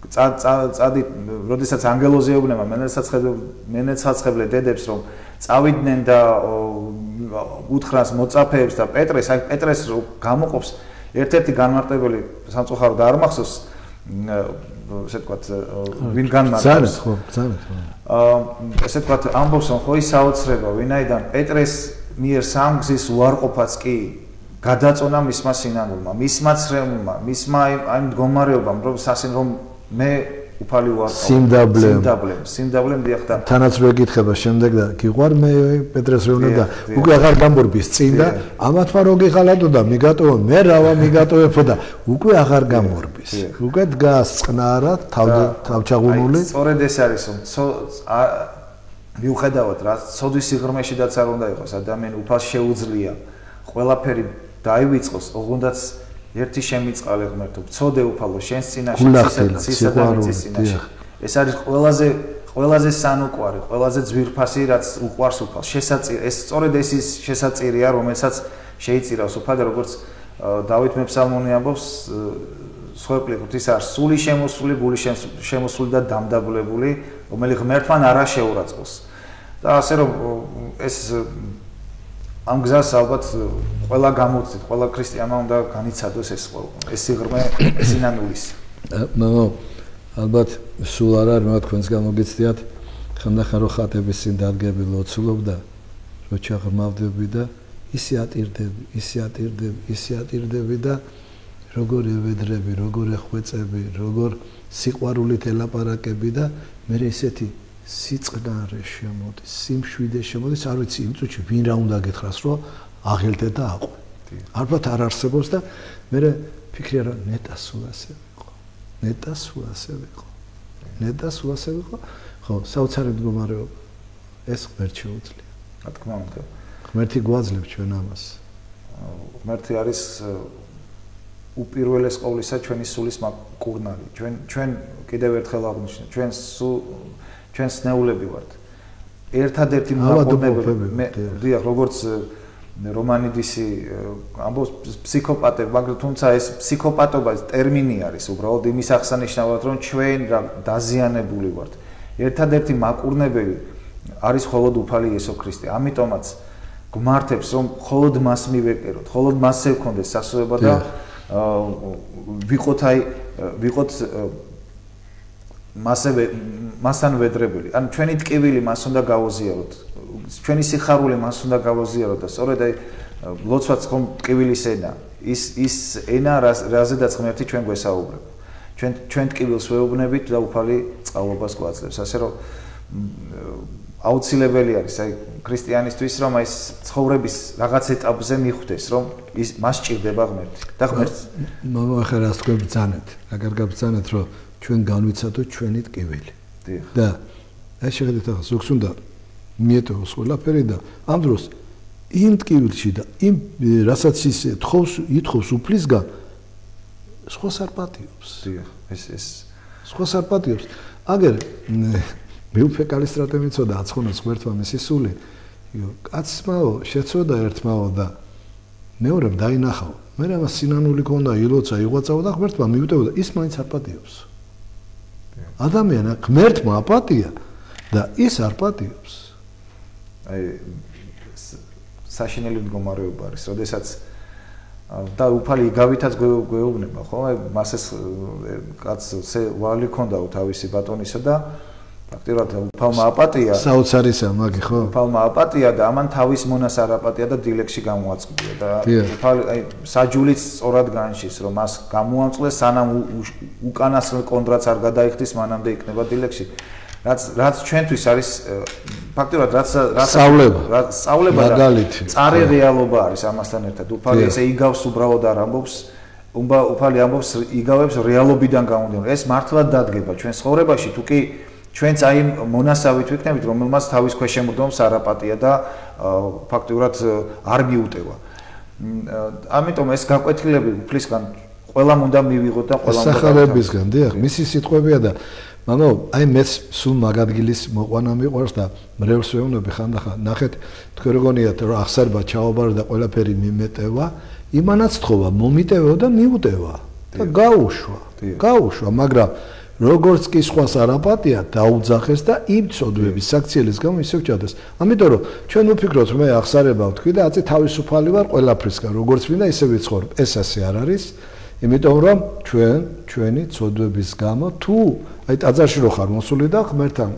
წადი როდესაც ანგელოზი ეუბნება მენეცაცხებლე დედებს რომ წავიდნენ და უთხრას მოწაფეებს და პეტრეს რო გამოყოფს ერთ-ერთი განმარტებელი სამწუხაროდ არ მახსოვს ესე ვთქვათ ვინ განმარტავს ესე ვთქვათ ამბობს რომ ხო ის საოცრება ვინაიდან პეტრეს მიერ სამგზის უარყოფაც კი გადაწონა მისმა სინანულმა მისმა ცრემლმა მისმა აი მდგომარეობამ რომ სასინ რომ მე უფალი ვარ სიმდაბლემ დიახდა თანაც რო ეკითხება შემდეგ და გიყვარ მე პეტრეს რეუნა და უკვე აღარ გამორბის წინ და ამათმა რო გიხალატო და მიგატოვო მე რავა მიგატოვებო და უკვე აღარ გამორბის უკვე დგას წყნარად თავჩაღუნული სწორედ ეს არის რომ მიუხედავად რა ცოდვის სიღრმეშიდაც არ უნდა იყოს ადამიანი უფალს შეუძლია ყველაფერი დაივიწყოს ოღონდაც ერთი შემიწყალე ღმერთო ცოდე უფალო შენს წინაშე ცისა და მიწის წინაშე ეს არის ყველაზე სანუკვარი ყველაზე ძვირფასი რაც უყვარს უფალს შესაწირი ეს სწორედ ეს ის შესაწირია რომელსაც შეიწირავს უფალი როგორც დავით მეფსალმონი ამბობს სხვაგვარი ღვთის არ სული შემოსული გული შემოსული და დამდაბლებული რომელი ღმერთთან არა შეურაცხყოფს და ასე რომ ეს ამ გზას ალბათ ყველა გამოცდით, ყველა ქრისტიანმა უნდა განიცადოს ეს სიღრმე სინანულის. ალბათ სულ არ არის რა თქვენს გამოგეცდიათ, ხანდახან რო ხატების წინ დადგები ლოცულობ და რო ჩაღრმავდები და ისე ატირდები და როგორ ევედრები, როგორ ეხვეწები, როგორ სიყვარულით ელაპარაკები და მე ესეთი სიწყნარე შემოდის, სიმშვიდე შემოდის, არ ვიცი იმ წუთში ვინ რა უნდა გითხრას, რომ აღელდე და აყვე. ალბათ არ არსებობს და მე ფიქრია რომ ნეტა სულ ასე ვიყო. ნეტა სულ ასე ვიყო. ხო, საოცარი მდგომარეობა. ეს ღმერთ შეუძლია. რა თქმა უნდა. ღმერთი გვაძლევს ჩვენ ამას. ღმერთი არის უპირველეს ყოვლისა ჩვენი სულის მკურნალი. ჩვენ კიდევ ერთხელ აღვნიშნე, ჩვენს ნეულები ვართ. ერთადერთი მკურნალი მე დიახ, როგორც რომანიდისი ამბობს ფსიქოპატები, მაგრამ თუმცა ეს ფსიქოპატობა ტერმინი არის უბრალოდ იმის აღსანიშნავად, რომ ჩვენ დაზიანებული ვართ. ერთადერთი მაკურნებელი არის მხოლოდ უფალი იესო ქრისტე. ამიტომაც გმართებს რომ მხოლოდ მას მივეკეროთ, მხოლოდ მასზე გქონდეს სასუება და ვიყოთ მასთან ვედრებელი. ან ჩვენი ტკივილი მას უნდა გავოზიაროთ. ჩვენი სიხარული მას უნდა გავოზიაროთ და სწორედ აი ლოცვაც ხომ ტკივილის ენა. ის ენა რაზედაც ღმერთი ჩვენ გვესაუბრება. ჩვენ ტკივილს ვეუბნებით და უფალი წყალობას გვაძლევს. ასე რომ აუცილებელი არის აი ქრისტიანისთვის რომ აი ცხოვრების რაღაც ეტაპზე მიხვდეს რომ მას ჭირდება ღმერთი და ღმერთს ახლა რას თქვენ ბრძანეთ რა კარგად ბრძანეთ რომ ჩვენ განვიცადოთ ჩვენი ტკივილი და ეს შეხედეთ ახლა ზოგს უნდა მიეტოვოს ყველაფერი და ამ დროს იმ ტკივილში და იმ რასაც ის ითხოვს უფლისგან სხვას არ პატიობს ეს სხვას არ პატიობს აგერ მეუფე კალისტრატე მიცოდა აცხონოს ღმერთმა მისი სული კაცმაო შეცოდა ერთმაო და მეორემ დაინახაო მე რამას სინანული ქონდა ილოცა იღვაწაო და ღმერთმა მიუტევოდა ის მაინც არ პატიობს ადამიანა ღმერთმა აპატია და ის არ პატიობს აი საშინელი მდგომარეობა არის როდესაც და უფალი იგავითაც გვეუბნება ხო აი მას ეს კაცს ვალი ქონდაო თავისი ბატონისა და ფაქტიურად უფალმა აპატია საოცარისა მაგი ხო უფალმა აპატია და ამან თავის მონას არ აპატია და დილეგში გამოაწყვია და უფალი აი საჯულიც სწორად განშის რომ მას გამოამწლეს სანამ უკანასკნელ კონტრაქტს არ გადაიხდის მანამდე იქნება დილეგში რაც ჩვენთვის არის ფაქტიურად რაც სწავლება და წარე რეალობა არის ამასთან ერთად უფალი ესე იგავს უბრალოდ არ ამბობს უფალი ამბობს იგავებს რეალობიდან გამომდინარე ეს მართლად დადგება ჩვენ ცხოვრებაში თუ კი ჩვენც აი მონასავით ვიქნებით რომელმაც თავის ქვეშემრდომს არ აპატია და ფაქტიურად არ მიუტევა ამიტომ ეს გაკვეთილები უფლისგან ყველამ უნდა მივიღოთ და ყველამ უნდა სახარებისგან დიახ მისი სიტყვებია და მამაო აი მეც სულ მაგადგილის მოყვანა მიყვარს და მრევლს ვეუბნები ხანდახან ნახეთ თქვენ როგორიათ რომ ახსარება ჩაობარა და ყველაფერი მიმეტევა იმანაც თხოვა მომიტევო და მიუტევა და გაუშვა მაგრამ როგორც კი სხვას არ აპატია დაუძახეს და იმ წოდვების საქციელის გამო ისევ ჩადეს ამიტომ რომ ჩვენ ვფიქრობთ მე ახსარება ვთქვი და აწი თავისუფალი ვარ ყველაფრისგან როგორც მინდა ისე ვიცხოვრებ ეს ასე არ არის იმიტომ რომ ჩვენი წოდვების გამო თუ აი ტაძარში რო ხარ მოსული და ღმერთთან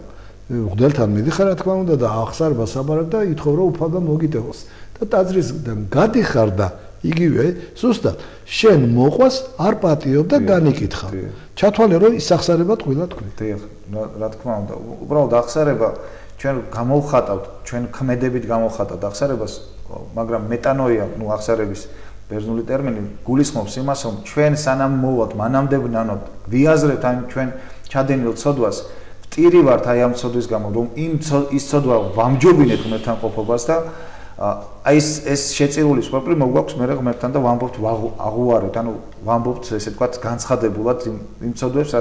ღმერთთან მიდიხარ რა თქმა უნდა და ახსარება საბარებ და ითხოვ რომ უფალმა მოგიტევოს და ტაძრისგან გადიხარ და იგივე ზუსტად შენ მოყვას არ პატიობ და განიკითხავ ჩათვალე რომ ის ახსარება ტყუილად თქვი დიახ რა თქმა უნდა უბრალოდ ახსარება ჩვენ გამოვხატავთ ჩვენ ქმედებით გამოვხატავთ ახსარებას მაგრამ მეტანოია ნუ ახსარების ბერძნული ტერმინი გულისხმობს იმას რომ ჩვენ სანამ მოვად მანამდე ვნანოთ ვიაზრებთ ამ ჩვენ ჩადენილ ცოდვას ვტირი ვართ აი ამ ცოდვის გამო რომ ის ცოდვა ვამჯობინეთ ღმერთთან ყოფობას და აი ეს შეწირული სვეპრი მოგვაქვს მე ღმერთთან და ვამბობთ აღუარებთ ანუ ვამბობთ ესე ვთქვათ განცხადებულად იმ ცოდვებს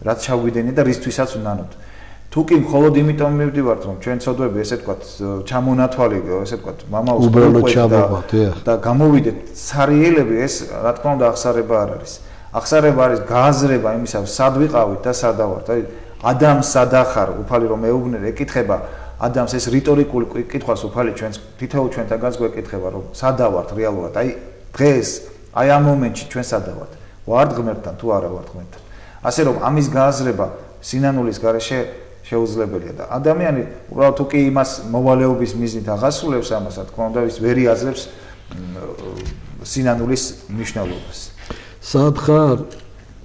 რაც ჩაგვიდენი და რისთვისაც ვნანოთ თუ კი მხოლოდ იმიტომ მივდივართ რომ ჩვენ ცოდვები ესე ვთქვათ ჩამონათვალი ესე ვთქვათ მამაოს და გამოვიდეთ სარიელები ეს რა თქმა უნდა ახსარება არ არის ახსარება არის გააზრება იმისა სად ვიყავით და სადავართ აი ადამს სადახარ უფალი რომ ეუბნე ეკითხება ადამიანს ეს რიტორიკული კითხვას უფალი ჩვენს თითოეულ ჩვენთანაც გვეკითხება რომ სადავართ რეალურად აი დღეს აი ამ მომენტში ჩვენ სადავართ ვართ ღმერთთან თუ არა ვართ ღმერთთან ასე რომ ამის გააზრება სინანულის გარეშე შეუძლებელია და ადამიანი უბრალოდ თუ კი იმას მოვალეობის მიზნით აღასრულებს ამას რა თქმა უნდა ის ვერ იაძლებს სინანულის მნიშვნელობას სად ხარ?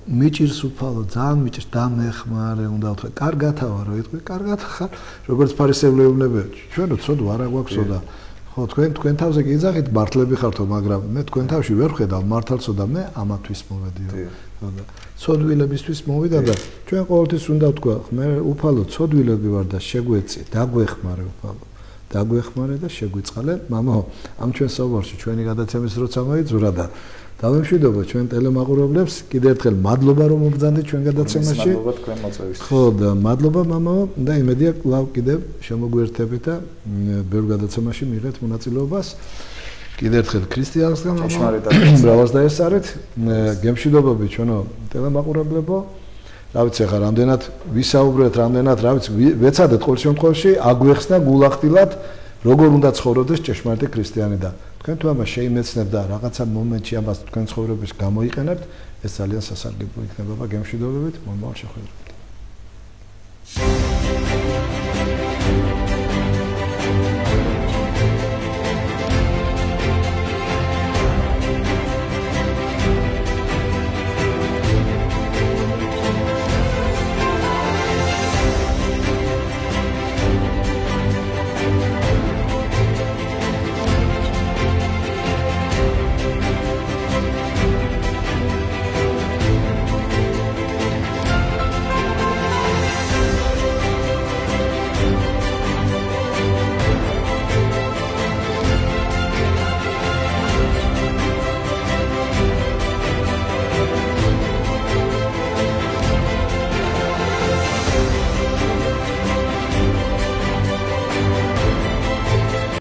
მიჭირს უფალო, ძალიან მიჭირს, დამეხმარე, უნდა ვთქვა, კარგათა ვარო, იტყვი, კარგად ხარ, როგორც ფარისევლებია, ჩვენო ცოდვა არ გვაქვსო და ხო, თქვენ თავზე კი იძახით მართლები ხართო, მაგრამ მე თქვენ თავში ვერ ხედავ მართალსო და მე ამათთვის მოვედიო. ხო და ცოდვილებისთვის მოვიდა და ჩვენ ყოველთვის უნდა ვთქვა, მე უფალო ცოდვილები ვარ და შეგვეწი, დაგვეხმარე უფალო. დაგვეხმარე და შეგვიწყალე, მამაო, ამ ჩვენ საუბარში ჩვენი გადაცემის როცა მოიძურა და დავემშვიდობო ჩვენ ტელემაყურებლებს, კიდევ ერთხელ მადლობა რომ მოგზავნით ჩვენ გადაცემაში. მადლობა თქვენ მოწვევისთვის. ხო და მადლობა მამაო და იმედია კვლავ კიდევ შემოგვიერთებით და ბევრ გადაცემაში მიიღეთ მონაწილეობას. კიდევ ერთხელ ქრისტიანსგან მრავალს დაესწარეთ. გემშვიდობები ჩვენო ტელემაყურებლებო. რა ვიცი ახლა რამდენად ვისაუბრეთ, რამდენად რა ვიცი ვეცადეთ ყოველ შემთხვევაში აგვეხსნა გულახდილად როგორ უნდა ცხოვრობდეს ჭეშმარიტი ქრისტიანი და თქვენ თუ ამას შეიმეცნებთ და რაღაცა მომენტში ამას თქვენ ცხოვრებაში გამოიყენებთ, ეს ძალიან სასარგებლო იქნება. გემშვიდობებით, მომავალ შეხვედრაზე.